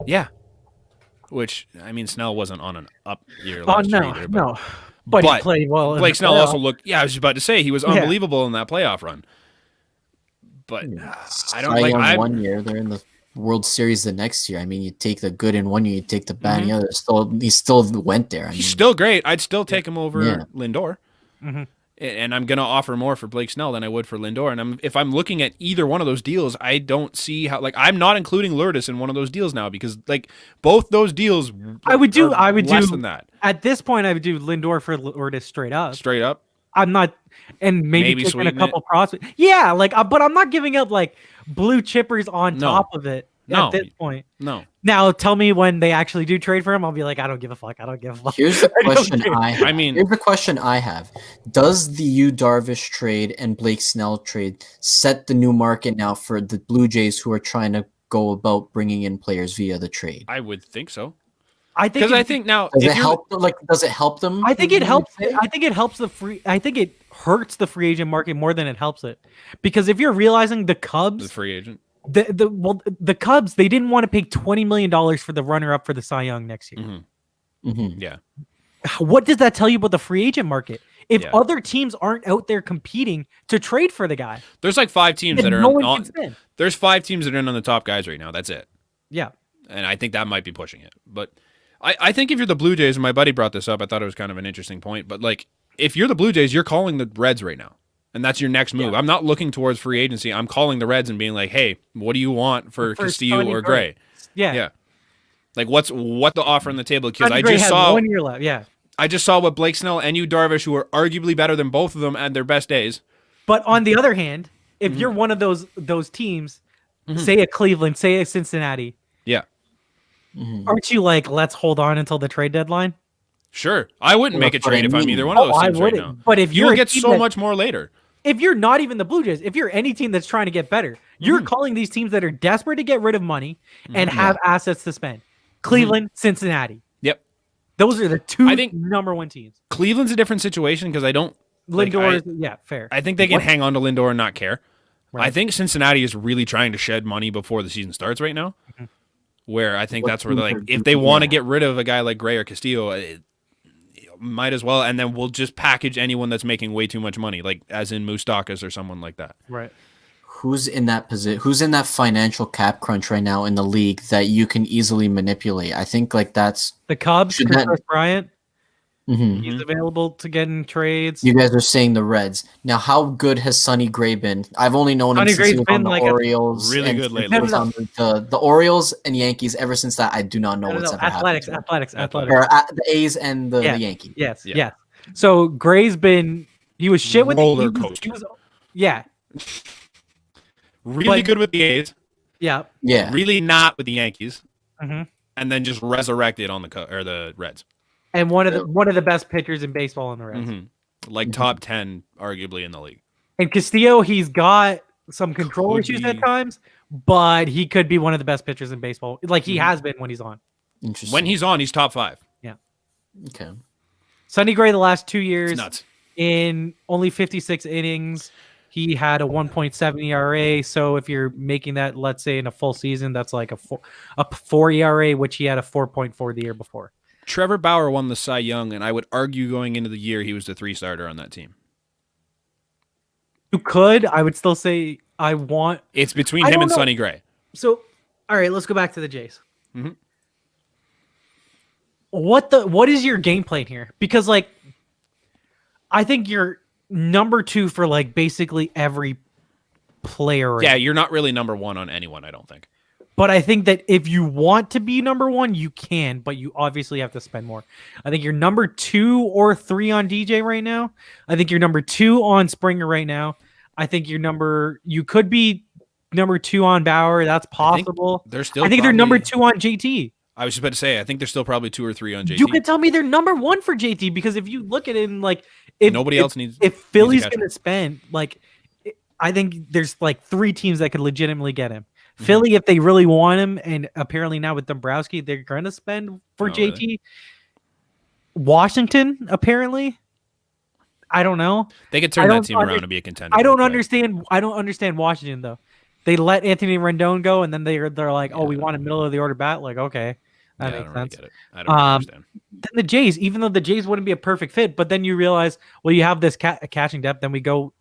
Yeah. Which, I mean, Snell wasn't on an up year last year either. No. But he played well. Blake Snell also looked, I was just about to say, he was unbelievable in that playoff run. But I don't like... 1 year, they're in the World Series the next year. I mean, you take the good in 1 year, you take the bad in the other. He still went there. He's still great. I'd still take him over Lindor. And I'm going to offer more for Blake Snell than I would for Lindor. And if I'm looking at either one of those deals, I don't see how, I'm not including Lourdes in one of those deals now because, both those deals I would do less than that. At this point, I would do Lindor for Lourdes straight up. Straight up? I'm not, and maybe taking a couple prospects. Yeah, but I'm not giving up, blue chippers on top of it at this point. No. Now, tell me when they actually do trade for him, I'll be like, I don't give a fuck. Here's the question here's the question I have. Does the Yu Darvish trade and Blake Snell trade set the new market now for the Blue Jays who are trying to go about bringing in players via the trade? I would think so. I think now does it help? Does it help them? I think it helps. I think it helps I think it hurts the free agent market more than it helps it, because if you're realizing the Cubs, the free agent, the Cubs, they didn't want to pay $20 million for the runner-up for the Cy Young next year. Yeah. What does that tell you about the free agent market? If other teams aren't out there competing to trade for the guy, there's 5 teams that are there's 5 teams that are in on the top guys right now. That's it. Yeah. And I think that might be pushing it. But I think if you're the Blue Jays, and my buddy brought this up, I thought it was kind of an interesting point. But if you're the Blue Jays, you're calling the Reds right now. And that's your next move. I'm not looking towards free agency. I'm calling the Reds and being like, hey, what do you want for Castillo or Gray? Yeah. What the offer on the table? Because I Gray just has saw 1 year left. Yeah. I just saw what Blake Snell and Yu Darvish, who are arguably better than both of them at their best days. But on the other hand, if you're one of those teams, say a Cleveland, say a Cincinnati, aren't you let's hold on until the trade deadline? Sure. I wouldn't make a trade if I'm either one of those teams right now. But if you'll get so much more later. If you're not even the Blue Jays, if you're any team that's trying to get better, you're calling these teams that are desperate to get rid of money and have assets to spend. Cleveland, Cincinnati. Yep. Those are the two number one teams. Cleveland's a different situation because I don't... Lindor fair. I think they can hang on to Lindor and not care. Right. I think Cincinnati is really trying to shed money before the season starts right now. Where I think that's where if they want to get rid of a guy like Gray or Castillo, might as well, and then we'll just package anyone that's making way too much money, as in Moustakas or someone like that. Right. Who's in that position? Who's in that financial cap crunch right now in the league that you can easily manipulate? I think that's the Cubs. Chris Bryant. He's available to get in trades. You guys are saying the Reds. Now, how good has Sonny Gray been? I've only known him since he was on the Orioles. Really good lately. The Orioles and Yankees. Ever since that, I do not know what's ever happened. Athletics. The A's and the Yankees. Yes. So Gray's been. He was shit with roller coaster. Really good with the A's. Yeah. Really not with the Yankees. And then just resurrected on the Reds. And one of the best pitchers in baseball on the Reds. Top 10, arguably, in the league. And Castillo, he's got some control issues at times, but he could be one of the best pitchers in baseball. He has been when he's on. Interesting. When he's on, he's top 5. Yeah. Okay. Sonny Gray the last 2 years. It's nuts. In only 56 innings. he had a 1.7 ERA. So if you're making that, let's say in a full season, that's like a 4 ERA, which he had a 4.4 the year before. Trevor Bauer won the Cy Young, and I would argue going into the year he was the 3 starter on that team. You could. I would still say I want. It's between him and Sonny Gray. So, all right, let's go back to the Jays. Mm-hmm. What is your game plan here? Because like, I think you're number 2 for like basically every player. Yeah, you're not really number 1 on anyone, I don't think. But I think that if you want to be number 1, you can, but you obviously have to spend more. I think you're number 2 or 3 on DJ right now. I think you're number 2 on Springer right now. I think you could be number 2 on Bauer. That's possible. I think they're number 2 on JT. I was just about to say, I think they're still probably 2 or 3 on JT. You could tell me they're number 1 for JT because if you look at it and like, if Philly's going to spend, like, I think there's like 3 teams that could legitimately get him. Mm-hmm. Philly, if they really want him, and apparently now with Dombrowski, they're going to spend for JT. Really? Washington, apparently. I don't know. They could turn that team around and be a contender. I don't understand Washington though. They let Anthony Rendon go, and then they're like, we want a middle of the order bat. Like, okay, that makes sense. Really get it. I don't understand. Then the Jays, even though the Jays wouldn't be a perfect fit, but then you realize, well, you have this catching depth, then we go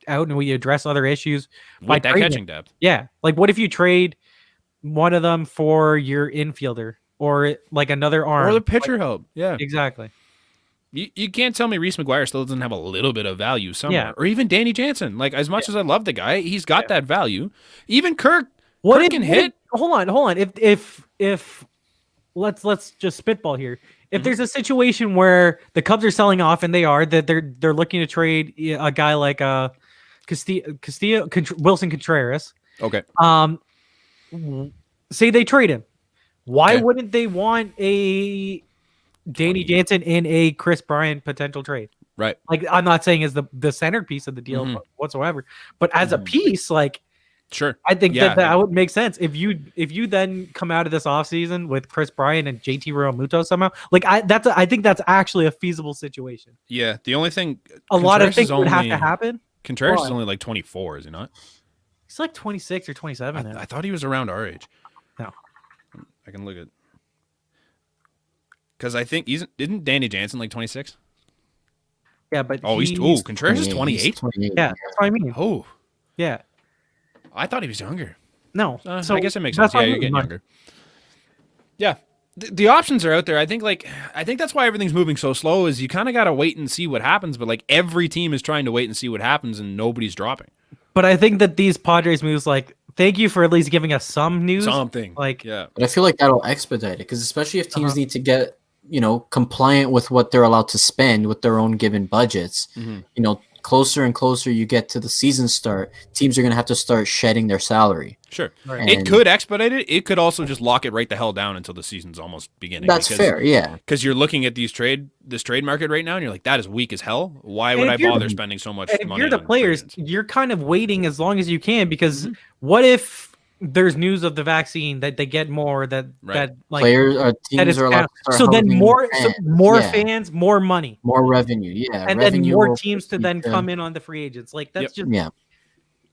out and we address other issues with that catching depth. Yeah, like what if you trade one of them for your infielder or like another arm or the pitcher help? Yeah, exactly. You can't tell me Reese McGuire still doesn't have a little bit of value somewhere, or even Danny Jansen. Like as much as I love the guy, he's got that value. Even Kirk can hit. Hold on. If let's just spitball here. If there's a situation where the Cubs are selling off, and they are, that they're looking to trade a guy like Wilson Contreras. Okay. Say they trade him. Why wouldn't they want a Danny Jansen in a Chris Bryant potential trade? Right. Like I'm not saying as the centerpiece of the deal whatsoever, but as a piece, like sure. I think that would make sense. If you then come out of this offseason with Chris Bryant and JT Realmuto somehow, like I think that's actually a feasible situation. Yeah. The only thing a lot of things would have to happen. Contreras is only like 24, is he not? He's like 26 or 27. I thought he was around our age. No. I can look at. Because I think isn't Danny Jansen like 26? Yeah, but Contreras is 28. Yeah, that's what I mean. Oh, yeah. I thought he was younger. No, so I guess it makes sense. Yeah, you're getting younger. Yeah, the options are out there. I think that's why everything's moving so slow. Is you kind of got to wait and see what happens. But like every team is trying to wait and see what happens, and nobody's dropping. But I think that these Padres moves, like, thank you for at least giving us some news. Something. Like, yeah. But I feel like that'll expedite it because especially if teams need to get compliant with what they're allowed to spend with their own given budgets. Closer and closer you get to the season start, teams are going to have to start shedding their salary. Sure. Right. It could expedite it. It could also just lock it right the hell down until the season's almost beginning. That's fair, yeah. Because you're looking at this trade market right now, and you're like, that is weak as hell. Why would I bother spending so much money? If you're the players, you're kind of waiting as long as you can because what if there's news of the vaccine that they get more that like players or teams are allowed to start so then more fans, more money, more revenue, and then more teams to then come in on the free agents. Like that's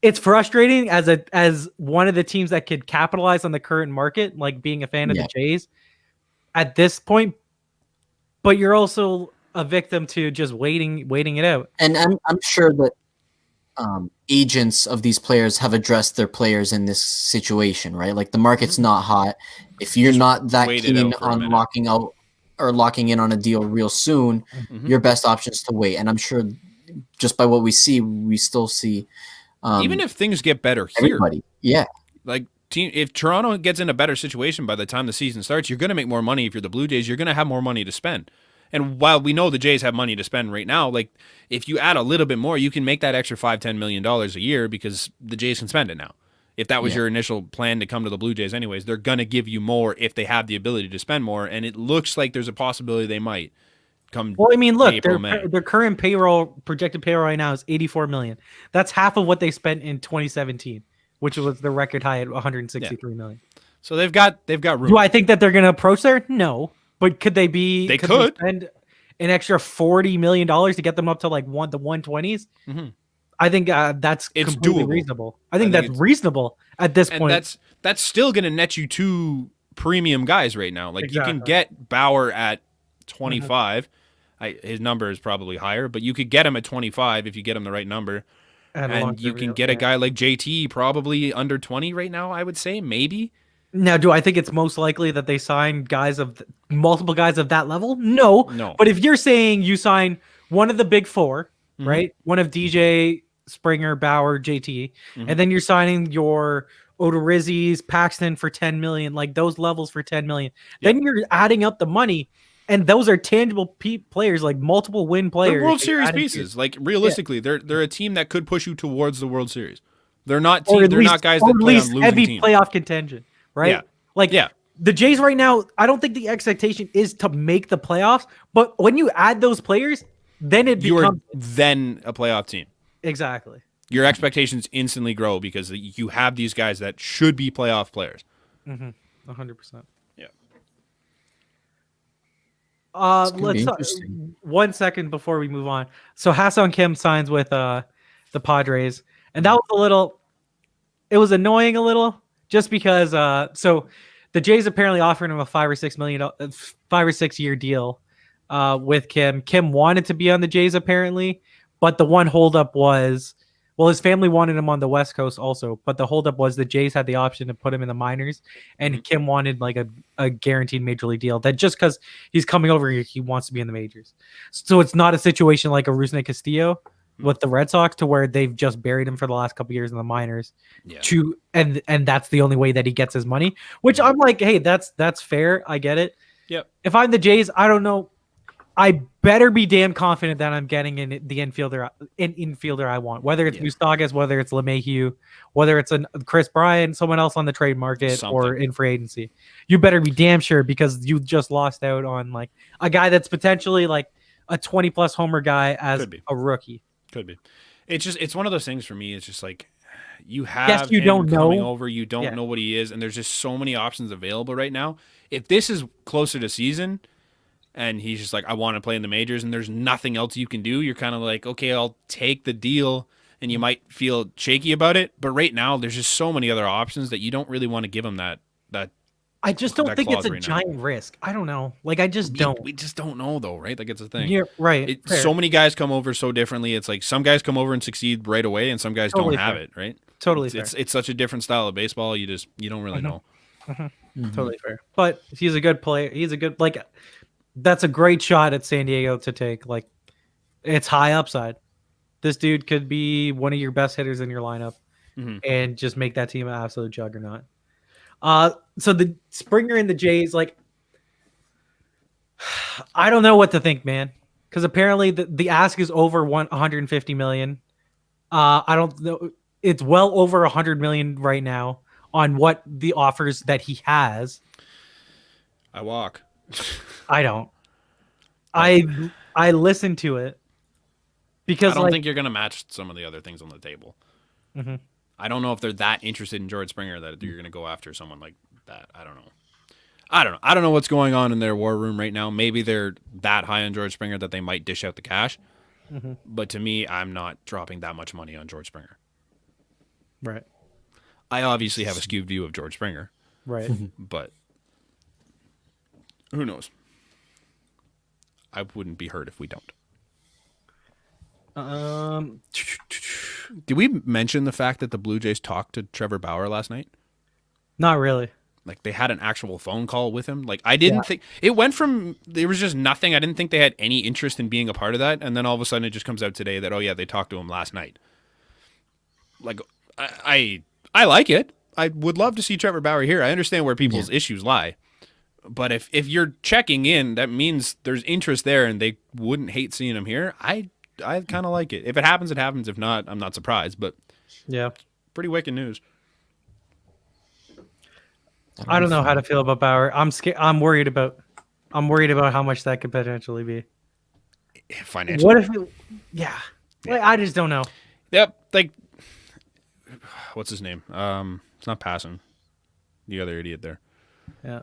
it's frustrating as one of the teams that could capitalize on the current market, like being a fan of the Jays at this point, but you're also a victim to just waiting it out. And I'm sure that agents of these players have addressed their players in this situation, right? Like the market's not hot. If you're not that keen on locking out or locking in on a deal real soon, your best option is to wait. And I'm sure just by what we see, we still see even if things get better here, like if Toronto gets in a better situation by the time the season starts, you're going to make more money. If you're the Blue Jays, you're going to have more money to spend. And while we know the Jays have money to spend right now, like if you add a little bit more, you can make that extra $5-10 million a year because the Jays can spend it now. If that was your initial plan to come to the Blue Jays anyways, they're going to give you more if they have the ability to spend more. And it looks like there's a possibility they might come. Well, I mean, look, their current projected payroll right now is $84 million. That's half of what they spent in 2017, which was the record high at $163 million. So they've got room. Do I think that they're going to approach there? No. But could they be? They could spend an extra $40 million to get them up to like the 120s. I think that's It's completely doable. reasonable. I think think that's it's- reasonable at this and point. that's still going to net you 2 premium guys right now. Like you can Exactly. get Bauer at 25. His number is probably higher, but you could get him at 25 if you get him the right number. And And you can get a guy like JT probably under 20 right now, I would say, maybe. Now, do I think it's most likely that they sign guys of multiple guys of that level? No. No. But if you're saying you sign one of the big 4, Mm-hmm. right? One of DJ, Springer, Bauer, JT, and then you're signing your Odorizzi's, Paxton for 10 million, like those levels for 10 million. Then you're adding up the money, and those are tangible players, like multiple win players. They're World that you're Series adding pieces. Like realistically, they're a team that could push you towards the World Series. They're not or at they're least, not guys or that at play on least losing heavy teams. playoff contention, right? Yeah. Like Yeah. the Jays right now, I don't think the expectation is to make the playoffs, but when you add those players, then it You are becomes then a playoff team. exactly. Your expectations instantly grow because you have these guys that should be playoff players. 100%. Yeah. gonna be Let's interesting. 1 second before we move on. So Hassan Kim signs with the Padres, and that was a little. It was annoying a little, just because. So the Jays apparently offered him a $5 or $6 year deal, with Kim. Kim wanted to be on the Jays apparently, but the one holdup was, well, his family wanted him on the West Coast also, but the holdup was the Jays had the option to put him in the minors, and Kim wanted like a guaranteed major league deal. That just because he's coming over here, he wants to be in the majors. So it's not a situation like a Rusney Castillo with the Red Sox, to where they've just buried him for the last couple years in the minors. Yeah. And that's the only way that he gets his money. Which I'm like, hey, that's fair. I get it. Yep. If I'm the Jays, I don't know. I better be damn confident that I'm getting in the infielder I want, whether it's Mustagas, whether it's LeMahieu, whether it's a Chris Bryant, someone else on the trade market or in free agency. You better be damn sure, because you just lost out on like a guy that's potentially like a 20+ homer guy as a rookie. Could be. It's one of those things for me. It's just like you have you him don't coming know. over, you don't know what he is, and there's just so many options available right now. If this is closer to season, and he's just like, I want to play in the majors, and there's nothing else you can do, you're kind of like, okay, I'll take the deal, and you might feel shaky about it. But right now, there's just so many other options that you don't really want to give him that. I just don't think it's a right giant risk. I don't know. Like, I just don't. We just don't know, though, right? Like, it's a thing. Yeah, right. So many guys come over so differently. It's like some guys come over and succeed right away, and some guys don't have it, right? Totally It's such a different style of baseball. You don't really know. Totally fair. But he's a good player. He's a good, like, that's a great shot at San Diego to take. Like, it's high upside. This dude could be one of your best hitters in your lineup and just make that team an absolute juggernaut. So the Springer and the Jays, like, I don't know what to think, man, because apparently the ask is over 150 million. I don't know. It's well over 100 million right now on what the offers that he has. I walk. I don't. I listen to it because I don't think you're going to match some of the other things on the table. I don't know if they're that interested in George Springer that you're going to go after someone like that. I don't know. I don't know what's going on in their war room right now. Maybe they're that high on George Springer that they might dish out the cash. But to me, I'm not dropping that much money on George Springer. Right. I obviously have a skewed view of George Springer. Right. But who knows? I wouldn't be hurt if we don't. Did we mention the fact that the Blue Jays talked to Trevor Bauer last night? Not really. Like, they had an actual phone call with him. Like, I didn't think it went from there was just nothing. I didn't think they had any interest in being a part of that, and then all of a sudden it just comes out today that, oh yeah, they talked to him last night. Like, I like it. I would love to see Trevor Bauer here. I understand where people's issues lie, but if you're checking in, that means there's interest there, and they wouldn't hate seeing him here. I kind of like it. If it happens, it happens. If not, I'm not surprised. But yeah, pretty wicked news. I don't know how to feel about Bauer. I'm scared. I'm worried about how much that could potentially be. Financially. What if? Like, I just don't know. Yep. Like, what's his name? It's not Passon. The other idiot there. Yeah.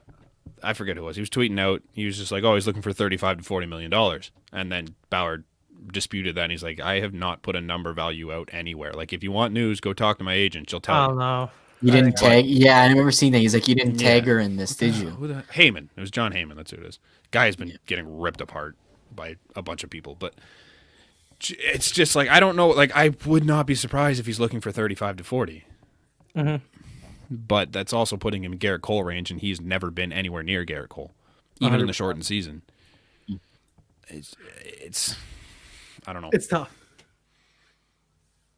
I forget who it was. He was tweeting out. He was just like, "Oh, he's looking for $35 to $40 million," and then Bauer disputed that. And he's like, I have not put a number value out anywhere. Like, if you want news, go talk to my agent. She'll tell Oh you. no. You didn't tag. Yeah, I remember seeing that. He's like, you didn't tag her in this, did you? Heyman. It was John Heyman. That's who it is. Guy has been getting ripped apart by a bunch of people, but it's just like, I don't know. Like, I would not be surprised if he's looking for 35 to 40. Mm-hmm. But that's also putting him in Garrett Cole range, and he's never been anywhere near Garrett Cole, even in the shortened season. It's I don't know. It's tough.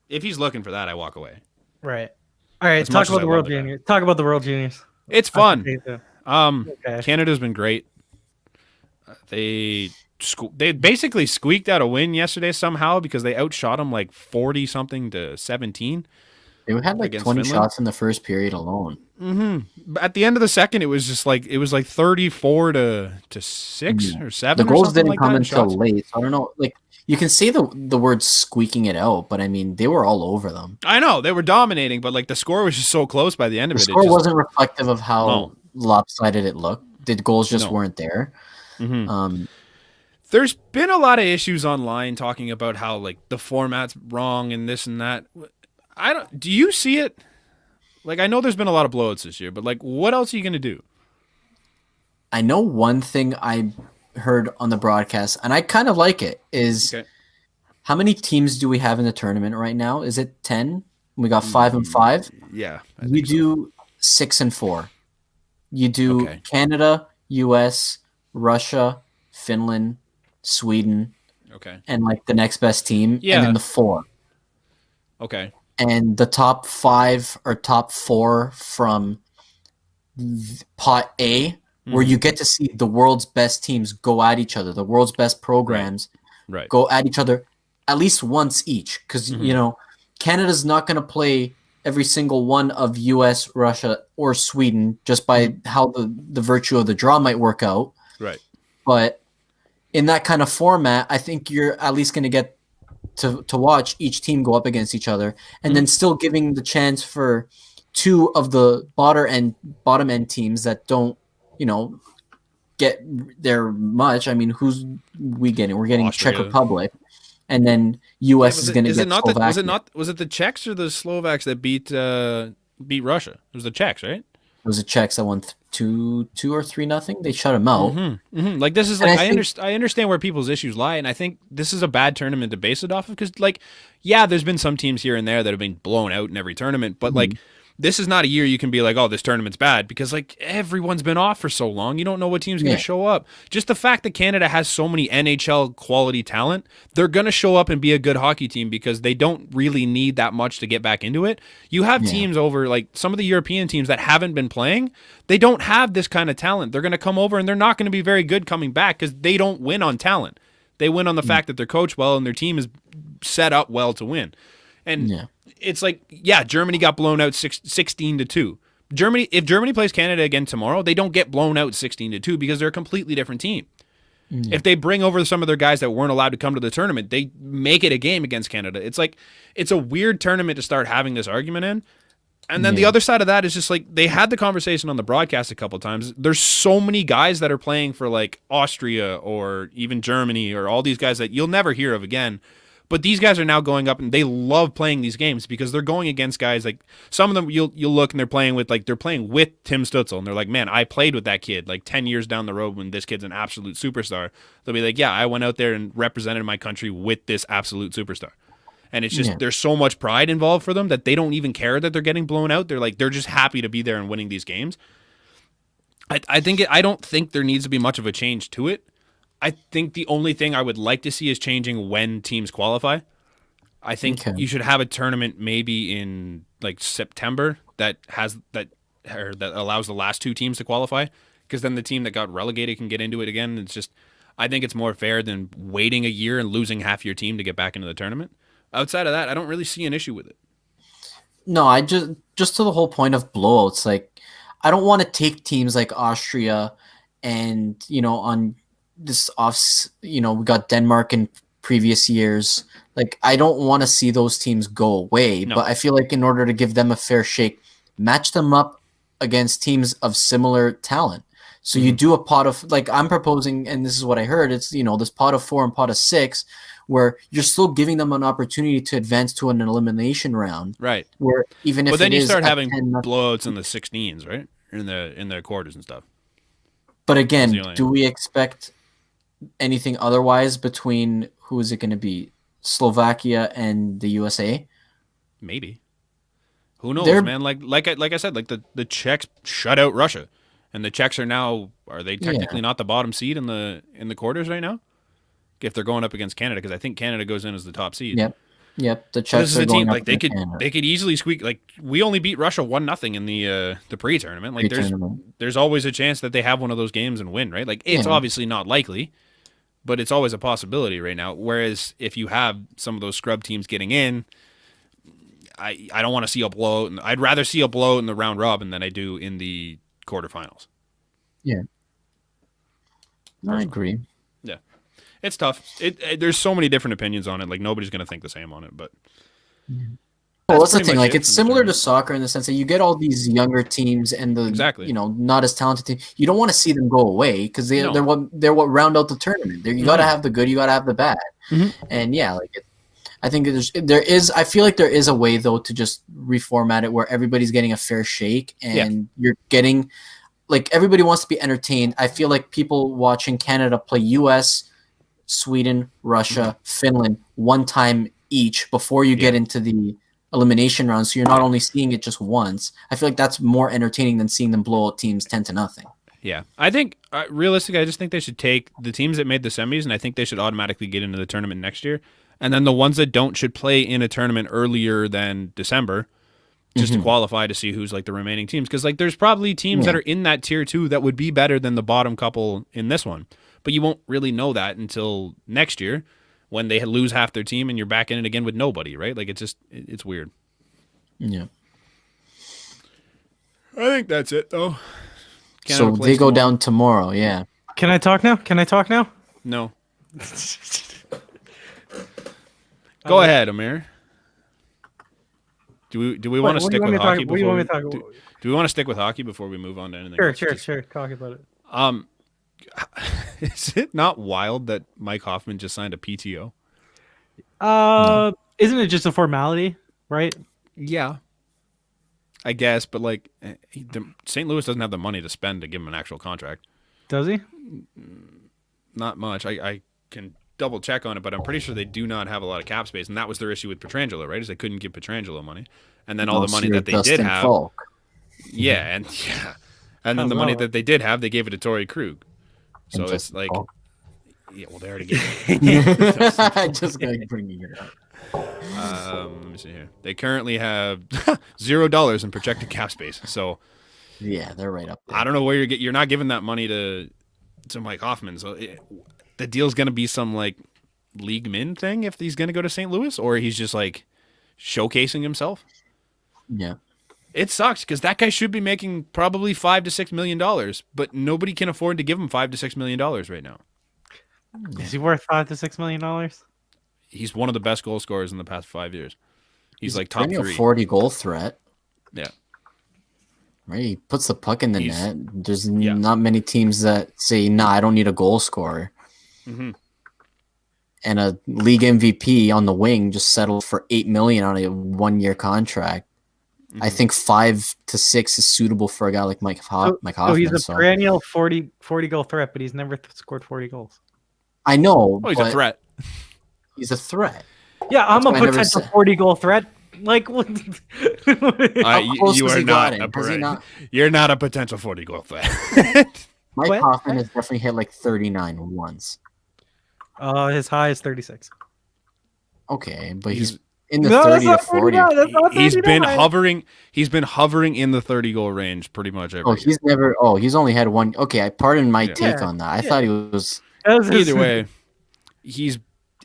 If he's looking for that, I walk away. Right. All right. Talk about the World Juniors. Talk about the World Juniors. It's fun. Okay. Canada's been great. They basically squeaked out a win yesterday somehow because they outshot them like 40 something to 17. They had like 20 Finland. shots in the first period alone. But at the end of the second, it was just like 34 to 6 or 7. The goals didn't like come until late. So I don't know. Like, you can say the word squeaking it out, but I mean, they were all over them. I know they were dominating, but like the score was just so close by the end of it. The score wasn't reflective of how lopsided it looked. The goals just weren't there. Mm-hmm. There's been a lot of issues online talking about how like the format's wrong and this and that. Do you see it? Like, I know there's been a lot of blowouts this year, but like, what else are you gonna do? I know one thing I heard on the broadcast, and I kind of like it, is how many teams do we have in the tournament right now? Is it 10? We got 5 and 5. Yeah, you do 6 and 4. You do Canada, US, Russia, Finland, Sweden, and like the next best team, and then the 4. Okay. And the top 5 or top 4 from pot A, where you get to see the world's best teams go at each other, the world's best programs go at each other at least once each. Because, you know, Canada's not going to play every single one of US, Russia, or Sweden just by how the virtue of the draw might work out. Right. But in that kind of format, I think you're at least going to get to watch each team go up against each other, and then still giving the chance for 2 of the bottom end teams that don't, you know, get there much. I mean, who's we getting? We're getting Austria. Czech Republic, and then US is going to get Slovakia. Was it the Czechs or the Slovaks that beat Russia? It was the Czechs, right? It was the Czechs that won 2 or 3-0. They shut them out. Like, this is like, I understand where people's issues lie, and I think this is a bad tournament to base it off of, because like, yeah, there's been some teams here and there that have been blown out in every tournament, but like, this is not a year you can be like, oh, this tournament's bad, because like everyone's been off for so long. You don't know what team's going to show up. Just the fact that Canada has so many NHL quality talent, they're going to show up and be a good hockey team because they don't really need that much to get back into it. You have teams over, like some of the European teams that haven't been playing, they don't have this kind of talent. They're going to come over and they're not going to be very good coming back because they don't win on talent. They win on the fact that they're coached well and their team is set up well to win. And it's like, Germany got blown out 16-2. If Germany plays Canada again tomorrow, they don't get blown out 16-2 because they're a completely different team. If they bring over some of their guys that weren't allowed to come to the tournament, they make it a game against Canada. It's like, it's a weird tournament to start having this argument in. And then the other side of that is just like, they had the conversation on the broadcast a couple of times. There's so many guys that are playing for like Austria or even Germany or all these guys that you'll never hear of again. But these guys are now going up and they love playing these games because they're going against guys like, some of them you'll look and they're playing with Tim Stutzel, and they're like, man, I played with that kid like 10 years down the road when this kid's an absolute superstar. They'll be like, yeah, I went out there and represented my country with this absolute superstar. And it's just, there's so much pride involved for them that they don't even care that they're getting blown out. They're like, they're just happy to be there and winning these games. I don't think there needs to be much of a change to it. I think the only thing I would like to see is changing when teams qualify. I think you should have a tournament maybe in like September that allows the last 2 teams to qualify, because then the team that got relegated can get into it again. It's just, I think it's more fair than waiting a year and losing half your team to get back into the tournament. Outside of that, I don't really see an issue with it. No, I just to the whole point of blowouts, like, I don't want to take teams like Austria and, you know, on this we got Denmark in previous years. Like, I don't want to see those teams go away, but I feel like in order to give them a fair shake, match them up against teams of similar talent. So you do a pot of, like I'm proposing, and this is what I heard, it's, this pot of 4 and pot of 6, where you're still giving them an opportunity to advance to an elimination round. Right. Where even if But then it you is start at having 10, blowouts in the 16s, right? In the quarters and stuff. But again, the only- do we expect anything otherwise between, who is it going to be? Slovakia and the USA? Maybe. Who knows, They're- man? Like I said, like the Czechs shut out Russia, and the Czechs are they technically not the bottom seed in the quarters right now? If they're going up against Canada, because I think Canada goes in as the top seed. Yep. The So Czechs this is are a going team up like they against could Canada. they could easily squeak. Like we only beat Russia 1-0 in the pre-tournament. Like Pre-tournament. there's always a chance that they have one of those games and win, right? Like it's obviously not likely, but it's always a possibility right now. Whereas if you have some of those scrub teams getting in, I don't want to see a blowout. I'd rather see a blowout in the round robin than I do in the quarterfinals. Yeah. I agree. Yeah, it's tough. There's so many different opinions on it. Like nobody's gonna think the same on it, but. Well, that's the pretty thing. much Like, it it's from the similar to tournament. soccer in the sense that you get all these younger teams and the Exactly. not as talented team. You don't want to see them go away because No. they're what round out the tournament. You got to have the good, you got to have the bad, and I think I feel like there is a way though to just reformat it where everybody's getting a fair shake and you're getting, like, everybody wants to be entertained. I feel like people watching Canada play U.S., Sweden, Russia, Finland one time each before you get into the elimination round, so you're not only seeing it just once. I feel like that's more entertaining than seeing them blow out teams 10-0. Yeah, I think realistically, I just think they should take the teams that made the semis, and I think they should automatically get into the tournament next year. And then the ones that don't should play in a tournament earlier than December, just to qualify to see who's like the remaining teams. Because like there's probably teams that are in that tier 2 that would be better than the bottom couple in this one, but you won't really know that until next year when they lose half their team and you're back in it again with nobody, right? Like it's weird. Yeah. I think that's it though. So they go down tomorrow. Yeah. Can I talk now? No. Go ahead, Amir. Do we want to stick with hockey before do we want to stick with hockey before we move on to anything else? Sure. Talk about it. Is it not wild that Mike Hoffman just signed a PTO? Isn't it just a formality, right? Yeah, I guess, but like, St. Louis doesn't have the money to spend to give him an actual contract. Does he? Not much. I can double check on it, but I'm pretty sure they do not have a lot of cap space, and that was their issue with Pietrangelo, right? Is they couldn't give Pietrangelo money, and then all the money that they did have, and then the money that they did have, they gave it to Torrey Krug. So it's like, yeah, well, they already gave it. I just got bringing it up. Let me see here. They currently have $0 in projected cap space. So yeah, they're right up there. I don't know where you're not giving that money to Mike Hoffman. So the deal's going to be some like league min thing if he's going to go to St. Louis, or he's just like showcasing himself. Yeah. It sucks because that guy should be making probably $5 to $6 million, but nobody can afford to give him $5 to $6 million right now. Is he worth $5 to $6 million? He's one of the best goal scorers in the past 5 years. He's like top 3. 40 goal threat. Yeah. Right. He puts the puck in the net. There's not many teams that say, "Nah, I don't need a goal scorer." Mm-hmm. And a league MVP on the wing just settled for $8 million on a 1-year contract. Mm-hmm. I think 5 to 6 is suitable for a guy like Mike Hoffman. So he's a perennial 40 goal threat, but he's never scored 40 goals. I know. Oh, he's a threat. He's a threat. Yeah, I'm a potential 40 goal threat. Like, what? You are not. You're not a potential 40 goal threat. Mike Hoffman has definitely hit like 39 once. His high is 36. Okay, but he's in the 30 to 40. He's been hovering in the 30 goal range pretty much every year. He's only had one. Okay, pardon my take on that. I thought he was. Either way, he's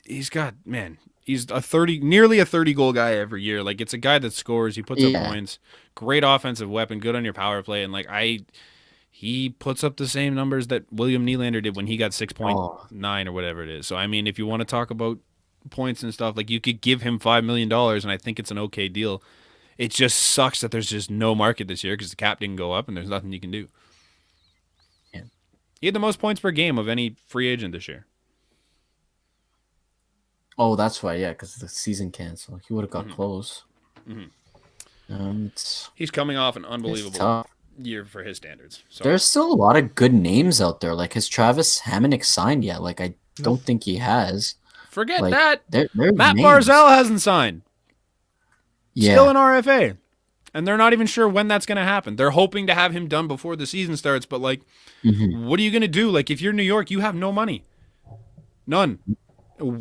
nearly a 30 goal guy every year. Like, it's a guy that scores, he puts up points, great offensive weapon, good on your power play, and like he puts up the same numbers that William Nylander did when he got 6.9 or whatever it is. So I mean, if you want to talk about points and stuff, like, you could give him $5 million, and I think it's an okay deal. It just sucks that there's just no market this year because the cap didn't go up and there's nothing you can do. Yeah. He had the most points per game of any free agent this year. Oh, that's why. Yeah, because the season canceled. He would have got close. He's coming off an It's unbelievable tough. year for his standards. So There's still a lot of good names out there. Like, has Travis Hamonic signed yet? Like, I don't think he has. forget Like, that. There's Matt names. Barzal hasn't signed. Yeah. Still an RFA. And they're not even sure when that's going to happen. They're hoping to have him done before the season starts. But, like, what are you going to do? Like, if you're New York, you have no money. None.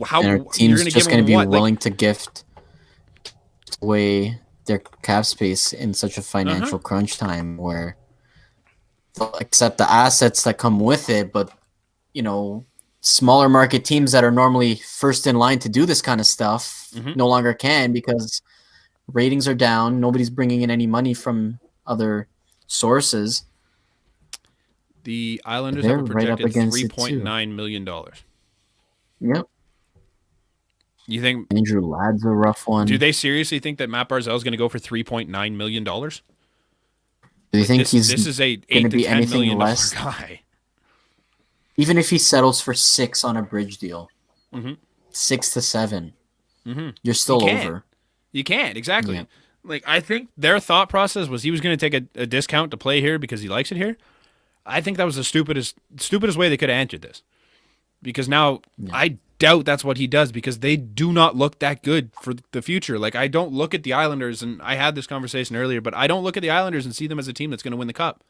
How And our you're team's going to just give going him to be what? willing to gift away their cap space in such a financial crunch time where they'll accept the assets that come with it, but smaller market teams that are normally first in line to do this kind of stuff no longer can because ratings are down. Nobody's bringing in any money from other sources. The Islanders They're have a right up projected against it, too. $3.9 million. Yep. You think? Andrew Ladd's a rough one. Do they seriously think that Matt Barzal is going to go for $3.9 million? Do you think This is a gonna $8 to be $10 anything million less? guy. Even if he settles for 6 on a bridge deal, 6 to 7, you're still You can't. over. You can't, exactly. Yeah. Like, I think their thought process was he was going to take a discount to play here because he likes it here. I think that was the stupidest way they could have answered this. Because now I doubt that's what he does because they do not look that good for the future. Like, I don't look at the Islanders, and I had this conversation earlier, but I don't look at the Islanders and see them as a team that's going to win the cup.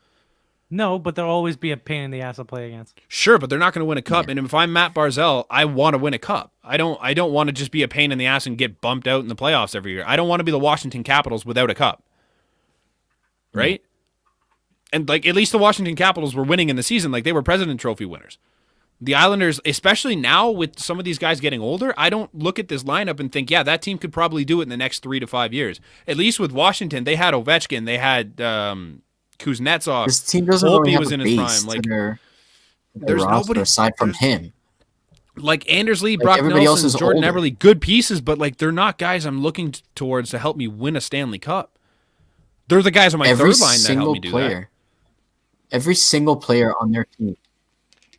No, but they'll always be a pain in the ass to play against. Sure, but they're not going to win a cup. And if I'm Matt Barzal, I want to win a cup. I don't want to just be a pain in the ass and get bumped out in the playoffs every year. I don't want to be the Washington Capitals without a cup. Right? And like at least the Washington Capitals were winning in the season, like they were President Trophy winners. The Islanders, especially now with some of these guys getting older, I don't look at this lineup and think, yeah, that team could probably do it in the next 3 to 5 years. At least with Washington, they had Ovechkin, they had Kuznetsov. This team doesn't Volpe really have was a in his base prime. Like to their there's roster nobody aside from him. Like Anders Lee, Brock everybody else Nelson, is Jordan older. Eberle, good pieces, but like they're not guys I'm looking towards to help me win a Stanley Cup. They're the guys on my Every third line that help single me do player, every single player on their team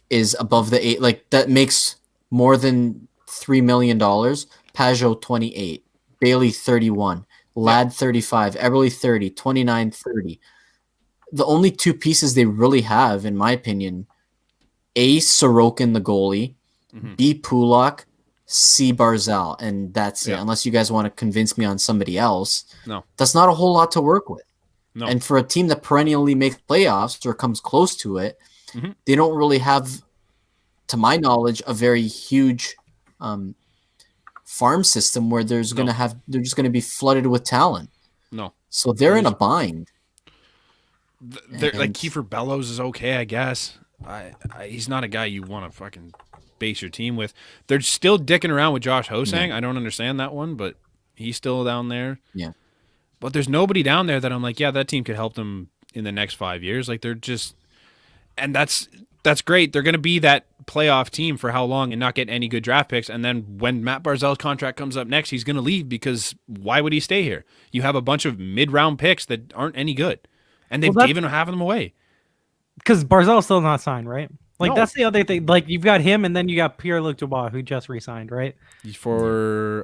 is above the 8. Like that makes more than $3 million. Pajot 28, Bailey 31, Ladd 35, Eberle 30, 29, 30. The only 2 pieces they really have, in my opinion, A, Sorokin, the goalie, B, Pulak, C, Barzal, and that's it. Unless you guys want to convince me on somebody else. No. That's not a whole lot to work with. No. And for a team that perennially makes playoffs or comes close to it, they don't really have, to my knowledge, a very huge farm system where they're just going to be flooded with talent. No. So they're in a bind. Like Kiefer Bellows is okay, I guess. He's not a guy you want to fucking base your team with. They're still dicking around with Josh Hosang. I don't understand that one, but he's still down there. Yeah. But there's nobody down there that I'm like, yeah, that team could help them in the next 5 years. Like they're just, and that's great. They're going to be that playoff team for how long and not get any good draft picks. And then when Matt Barzal's contract comes up next, he's going to leave because why would he stay here? You have a bunch of mid-round picks that aren't any good, and they've given half of them away. Because Barzal's still not signed, right? Like No. that's the other thing. Like you've got him, and then you got Pierre-Luc Dubois, who just re-signed, right? For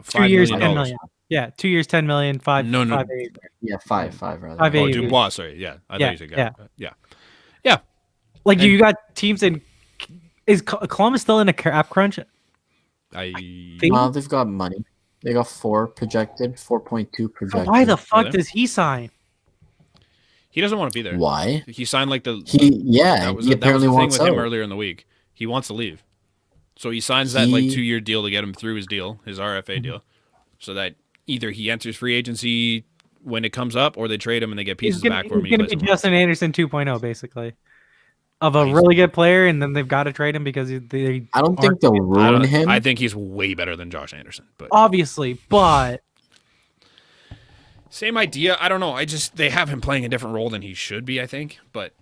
2 years, $5 $10 million. Yeah, 2 years, $10 million. No. 5 Yeah, five rather. 5 Oh, eight. Dubois, sorry. Yeah. I thought you said guy. Yeah. Like you got teams in. Is Columbus still in a cap crunch? Well, they've got money. They got 4 projected, 4.2 projected. Why the fuck does he sign? He doesn't want to be there. Why? He signed like the. He that was apparently the wants thing with him out. earlier in the week. He wants to leave, so he signs that like 2-year deal to get him through his deal, his RFA deal, so that either he enters free agency when it comes up, or they trade him and they get pieces back for him. He's going to be Justin Anderson 2.0, basically, of a really good player, and then they've got to trade him because they. I don't think they'll ruin him. I think he's way better than Josh Anderson, but obviously, but. Same idea. I don't know. They have him playing a different role than he should be, I think. But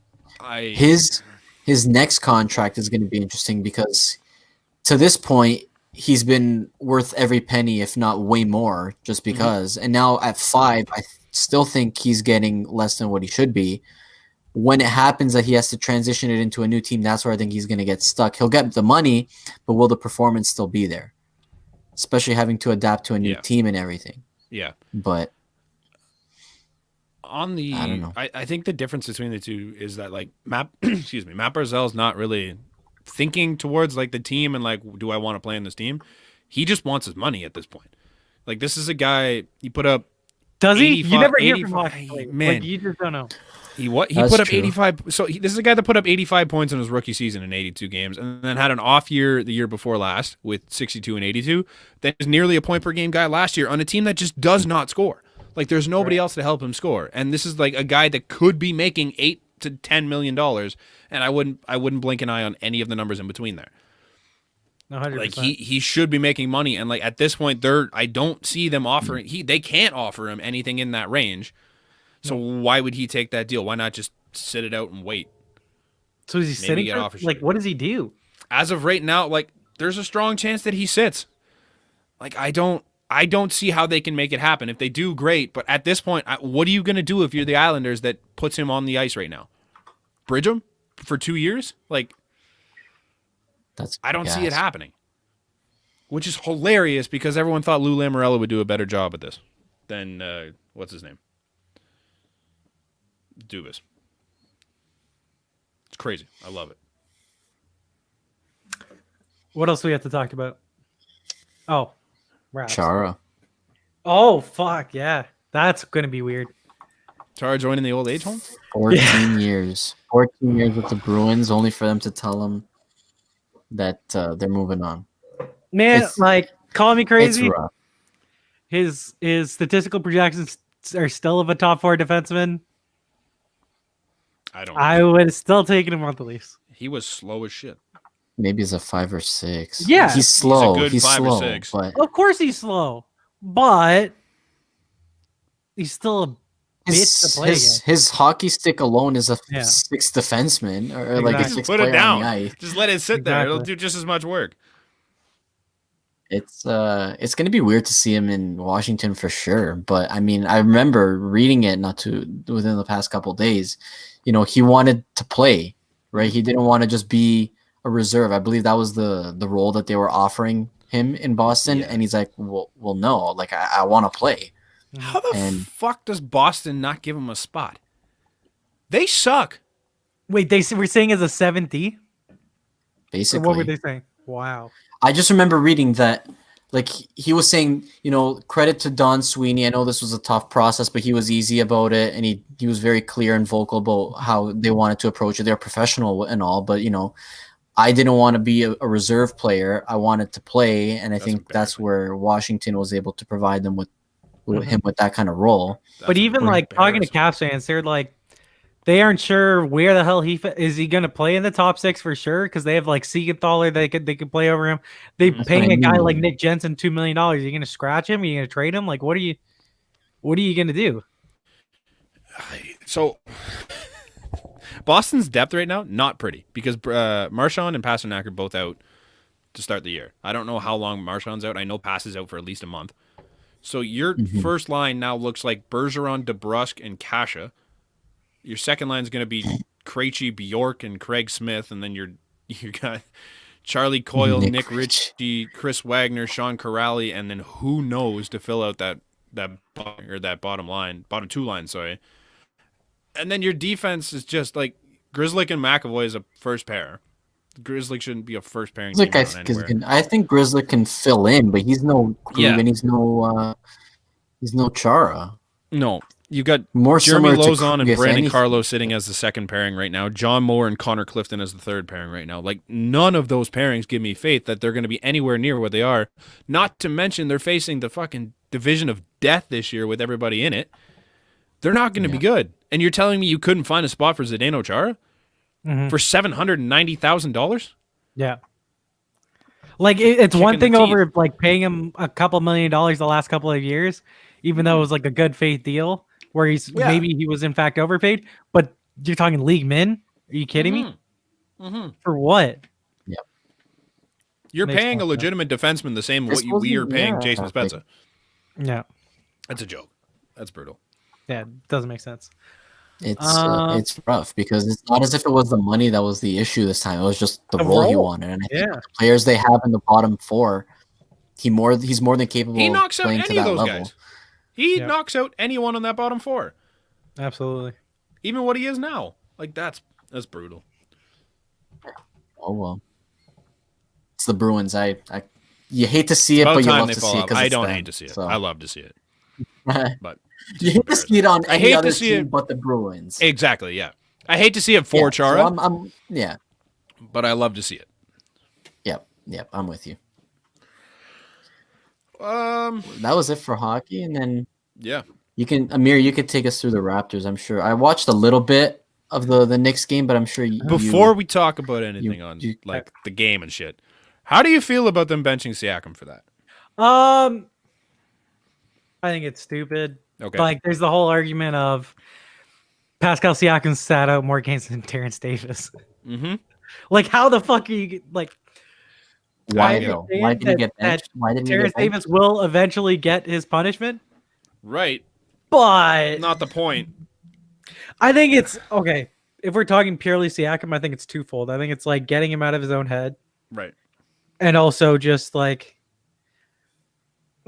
his next contract is going to be interesting because to this point he's been worth every penny, if not way more, just because. And now at 5, I still think he's getting less than what he should be. when it happens that he has to transition it into a new team, that's where I think he's going to get stuck. He'll get the money, but will the performance still be there? Especially having to adapt to a new team and everything. Yeah. But on the, I don't know. I think the difference between the two is that like Matt Barzell's not really thinking towards like the team and like, do I want to play in this team? He just wants his money at this point. Like this is a guy, he put up. Does he? You never hear from him. Man, like, you just don't know. He put up 85. So this is a guy that put up 85 points in his rookie season in 82 games, and then had an off year the year before last with 62 and 82. Then is nearly a point per game guy last year on a team that just does not score. Like there's nobody else to help him score, and this is like a guy that could be making $8 to $10 million, and I wouldn't blink an eye on any of the numbers in between there. 100%. Like he should be making money, and like at this point, I don't see them offering. They can't offer him anything in that range. So why would he take that deal? Why not just sit it out and wait? So is he sitting there? Like, what does he do? As of right now, like there's a strong chance that he sits. Like I don't see how they can make it happen. If they do, great. But at this point, what are you going to do if you're the Islanders that puts him on the ice right now? Bridge him for 2 years? Like I don't see it happening. Which is hilarious because everyone thought Lou Lamoriello would do a better job at this than what's his name? Dubas. It's crazy. I love it. What else do we have to talk about? Oh, Raps. Chara. Oh, fuck, yeah. That's going to be weird. Chara joining the old age home? 14 years. 14 years with the Bruins, only for them to tell him that they're moving on. Man, like, call me crazy. It's rough. His statistical projections are still of a top 4 defenseman. I would have still taken him on the lease. He was slow as shit. Maybe he's a 5 or 6. Yeah, he's slow. He's a good 5 slow, or 6. But of course he's slow, but he's still a bitch to play against. His hockey stick alone is a 6th defenseman, or like a 6th Put player it down. on the ice. Just let it sit there. It'll do just as much work. It's going to be weird to see him in Washington for sure. But I mean, I remember reading it within the past couple of days. You know, he wanted to play, right? He didn't want to just be a reserve. I believe that was the role that they were offering him in Boston, and he's like, well, no, like I want to play. How the fuck does Boston not give him a spot? They suck. Wait, they were saying as a 7D? Basically. Or what were they saying? Wow. I just remember reading that, like, he was saying, you know, credit to Don Sweeney. I know this was a tough process, but he was easy about it, and he was very clear and vocal about how they wanted to approach it. They're professional and all, but, you know, I didn't want to be a reserve player. I wanted to play, and I think that's where Washington was able to provide them with him with that kind of role. But even, like, talking to Caps fans, they're like, they aren't sure where the hell is he going to play in the top 6 for sure, because they have like Siegenthaler they could play over him. They paying a guy like Nick Jensen $2 million. Are you going to scratch him? Are you going to trade him? Like, what are you going to do? So Boston's depth right now, not pretty, because Marchand and Pasternak are both out to start the year. I don't know how long Marchand's out. I know Pass is out for at least a month. So your first line now looks like Bergeron, DeBrusque, and Kasha. Your second line is going to be Krejci, Bjork, and Craig Smith, and then you got Charlie Coyle, Nick Ritchie, Chris Wagner, Sean Corrali, and then who knows to fill out that bottom 2 line, sorry. And then your defense is just like Grzelcyk and McAvoy is a first pair. Grzelcyk shouldn't be a first pairing. I think Grzelcyk can fill in, but he's no Krug and he's no Chara. No. You got more Jeremy Lauzon and Brandon Carlo sitting as the second pairing right now. John Moore and Connor Clifton as the third pairing right now. Like, none of those pairings give me faith that they're going to be anywhere near what they are. Not to mention they're facing the fucking division of death this year with everybody in it. They're not going to be good. And you're telling me you couldn't find a spot for Zdeno Chara for $790,000? Yeah. Like, it's one thing over like paying him a couple $1 million the last couple of years, even though it was like a good faith deal. Where maybe he was in fact overpaid, but you're talking league min? Are you kidding me? For what? Yeah, you're paying a legitimate defenseman the same what we are paying Jason Spezza. Yeah, that's a joke. That's brutal. Yeah, it doesn't make sense. It's rough because it's not as if it was the money that was the issue this time. It was just the role he wanted, and I think with the players they have in the bottom four, he's more than capable. He knocks of out playing any to that of those level. guys. He knocks out anyone on that bottom four. Absolutely. Even what he is now. Like that's brutal. Oh well, it's the Bruins. You hate to see it, but you love to see it. I don't hate to see it. So. I love to see it. But you hate to see it on any other team it, but the Bruins. Exactly. Yeah, I hate to see it for Chara. So yeah, but I love to see it. Yep. I'm with you. That was it for hockey, and then you could take us through the Raptors. I'm sure I watched a little bit of the Knicks game, but I'm sure before we talk about anything like the game and shit, how do you feel about them benching Siakam for that? I think it's stupid. Okay, like there's the whole argument of Pascal Siakam sat out more games than Terrence Davis. Mm-hmm. Like how the fuck are you like? Why though? Why did he get benched? Why didn't Terrence Davis will eventually get his punishment? Right, but not the point. I think it's okay. If we're talking purely Siakam, I think it's twofold. I think it's like getting him out of his own head. Right. And also just like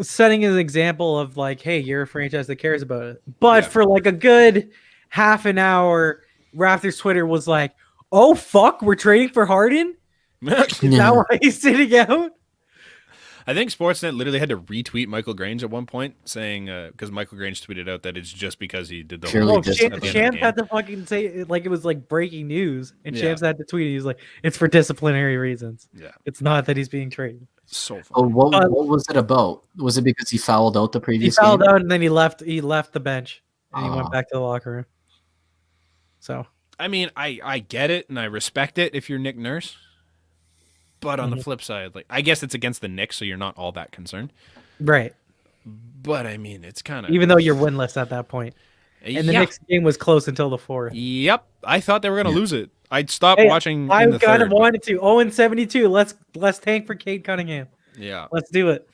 setting an example of like, hey, you're a franchise that cares about it. But for like a good half an hour, Raptors Twitter was like, oh, fuck, we're trading for Harden? Is that why he's sitting out? I think Sportsnet literally had to retweet Michael Grange at one point, saying because Michael Grange tweeted out that it's just because he did the whole. Shams had to fucking say it like it was like breaking news, and Shams had to tweet it. He was like, "It's for disciplinary reasons. Yeah, it's not that he's being traded." So funny. Oh, what was it about? Was it because he fouled out the previous? He fouled out, and then he left. He left the bench, and he went back to the locker room. So I mean, I get it, and I respect it if you're Nick Nurse. But on the flip side, like I guess it's against the Knicks, so you're not all that concerned, right? But I mean, it's kind of even though you're winless at that point, and the Knicks game was close until the fourth. Yep, I thought they were gonna lose it. I'd stop watching. I kind of wanted to. 0-72. Let's tank for Cade Cunningham. Yeah, let's do it.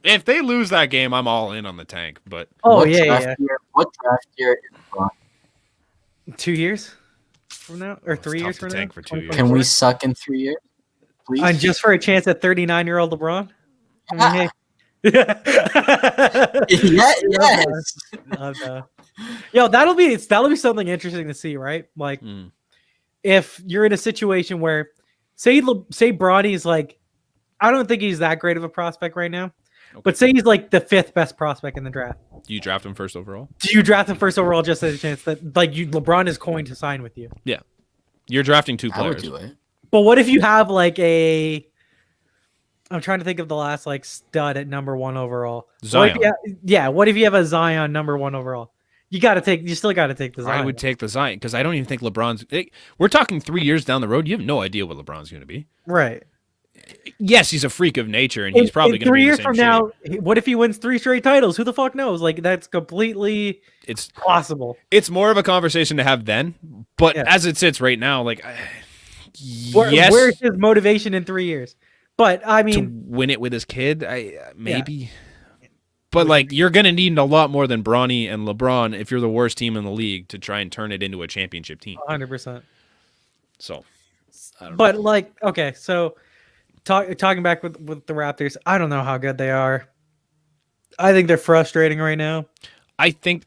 If they lose that game, I'm all in on the tank. But what draft year? 2 years from now, or 3 years from now? For 2 years. Can we suck in 3 years? Please? And just for a chance at 39-year-old LeBron? I mean, yes. Yo, that'll be something interesting to see, right? Like, if you're in a situation where, say Bronny is like, I don't think he's that great of a prospect right now, but say he's like the 5th best prospect in the draft. Do you draft him first overall? Do you draft him first overall just as a chance that like LeBron is coined to sign with you? Yeah, you're drafting 2 players. I would do it. But what if you have like I'm trying to think of the last like stud at number 1 overall. Zion. What if you have a Zion number 1 overall? You still got to take the Zion. I would take the Zion because I don't even think LeBron's. We're talking 3 years down the road. You have no idea what LeBron's going to be. Right. Yes, he's a freak of nature, and he's probably going to be 3 years from now. Shape. What if he wins 3 straight titles? Who the fuck knows? Like that's completely possible. It's more of a conversation to have then, but as it sits right now, like. Where's his motivation in 3 years? But I mean, to win it with his kid, maybe. But like, you're gonna need a lot more than Bronny and LeBron if you're the worst team in the league to try and turn it into a championship team. 100%. So, I don't but know. like, okay, so talking back with the Raptors, I don't know how good they are. I think they're frustrating right now. I think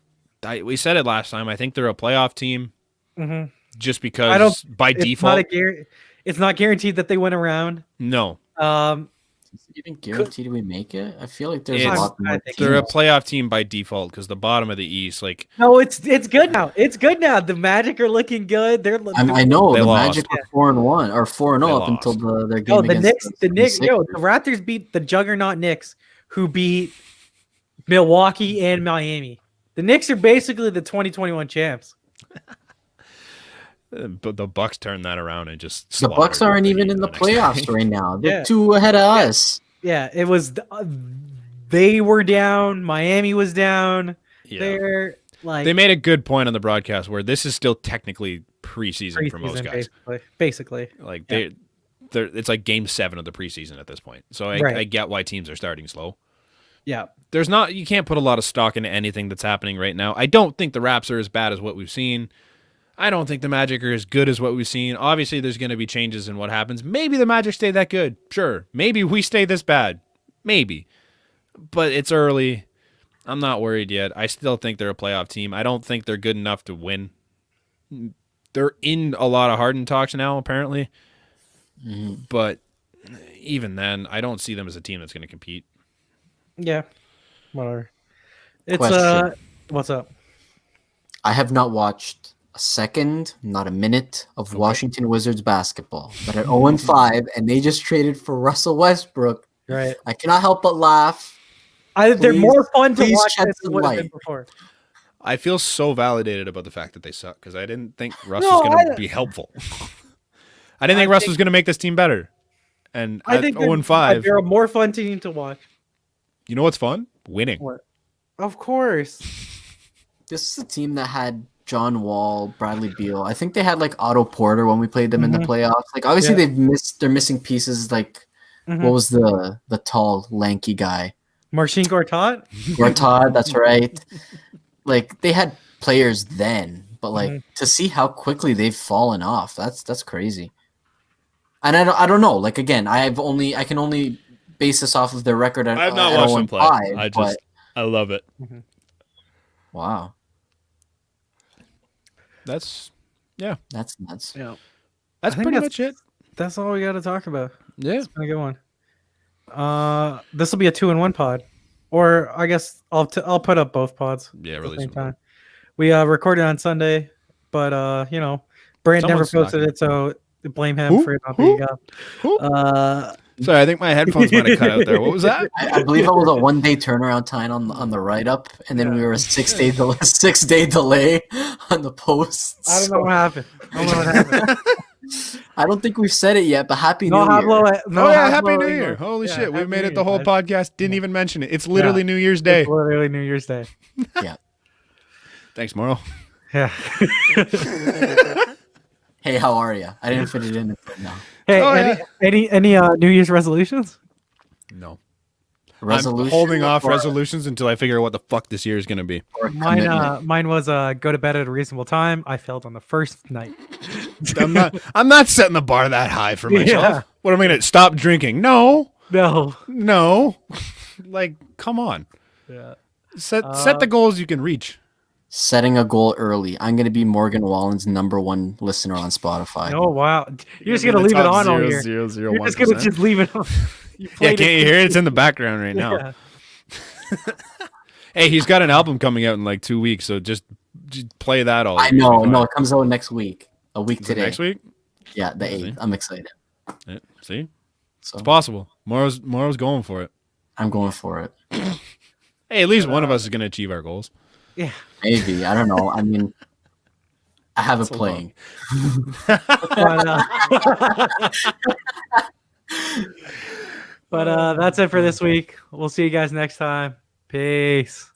we said it last time. I think they're a playoff team. Mm-hmm. Just because by default, it's not guaranteed that they win a round. No. Is it even guaranteed we make it? I feel like there's a lot more. They're a playoff team by default because the bottom of the East, like. No, it's good now. It's good now. The Magic are looking good. I know the lost. Magic were 4-1 or 4-0 up until their game against the Knicks. The Raptors beat the juggernaut Knicks, who beat Milwaukee and Miami. The Knicks are basically the 2021 champs. But the Bucks turned that around and just the Bucks aren't even in the playoffs right now. They're 2 ahead of us. Yeah, it was. They were down. Miami was down. Yeah. They made a good point on the broadcast where this is still technically preseason for most guys. Basically. Like it's like game 7 of the preseason at this point. So I get why teams are starting slow. Yeah. You can't put a lot of stock into anything that's happening right now. I don't think the Raps are as bad as what we've seen. I don't think the Magic are as good as what we've seen. Obviously, there's going to be changes in what happens. Maybe the Magic stay that good. Sure. Maybe we stay this bad. Maybe. But it's early. I'm not worried yet. I still think they're a playoff team. I don't think they're good enough to win. They're in a lot of Harden talks now, apparently. But even then, I don't see them as a team that's going to compete. Yeah, whatever. It's Question. what's up? I have not watched a second, not a minute of Washington Wizards basketball. But at 0-5, and they just traded for Russell Westbrook. Right. I cannot help but laugh. They're more fun to please watch shed than some it would have been light. before. I feel so validated about the fact that they suck because I didn't think Russ No, was going to I- be helpful. I didn't think Russ was going to make this team better. And I at think 0-5, they're a more fun team to watch. you know what's fun? Winning. What? Of course. This is a team that had John Wall, Bradley Beal. I think they had like Otto Porter when we played them in the playoffs. Like obviously they're missing pieces. Like what was the tall lanky guy? Marcin Gortat? Gortat, that's right. Like they had players then, but like to see how quickly they've fallen off, that's crazy. And I don't know. Like again, I can only base this off of their record. I've not watched them play. I love it. Wow, That's that's nuts. Yeah. that's I think pretty that's- much it. That's all we got to talk about. Yeah. It's been a good one. This will be a 2-in-1 pod, or I guess I'll put up both pods. Yeah, at the release same them. time. We recorded on Sunday, but Brand never Someone's posted not it, so blame him Who? for it not Who? being up. Who? Sorry, I think my headphones might have cut out there. What was that? I believe it was a 1-day turnaround time on the write up, and then we were a 6-day delay on the posts. I don't know what happened. I don't think we've said it yet, but happy No New Year. hablo. No Oh yeah, hablo Happy New anymore. Year! Holy Yeah, shit, we Happy made New it the Year, whole guys. podcast. Didn't even mention it. It's literally New Year's Day. It's literally New Year's Day. Yeah. Thanks, Morrow. Yeah. Hey, how are you? I didn't fit it in now. Hey, Oh, any New Year's resolutions? No. Resolution. I'm holding off or- resolutions until I figure out what the fuck this year is going to be. or commitment? Mine was go to bed at a reasonable time. I failed on the first night. I'm not setting the bar that high for myself. Yeah. What am I going to stop drinking? No. No. Like, come on. Yeah. Set the goals you can reach. Setting a goal early. I'm going to be Morgan Wallen's #1 listener on Spotify. Oh wow. You're just gonna leave it on all year. You're just gonna just leave it on. Yeah, can't you hear it? It's in the background right now. Yeah. Hey, he's got an album coming out in like 2 weeks, so just play that all. I year. know. It'll be No, fine. it comes out next week. A week Is it today. next week? Yeah, the See? 8th. I'm excited. Yeah, see, So it's possible. Morrow's going for it. I'm going for it. Hey, at least one of us is going to achieve our goals. Yeah. Maybe. I don't know. I mean, I have it So playing. But that's it for this week. We'll see you guys next time. Peace.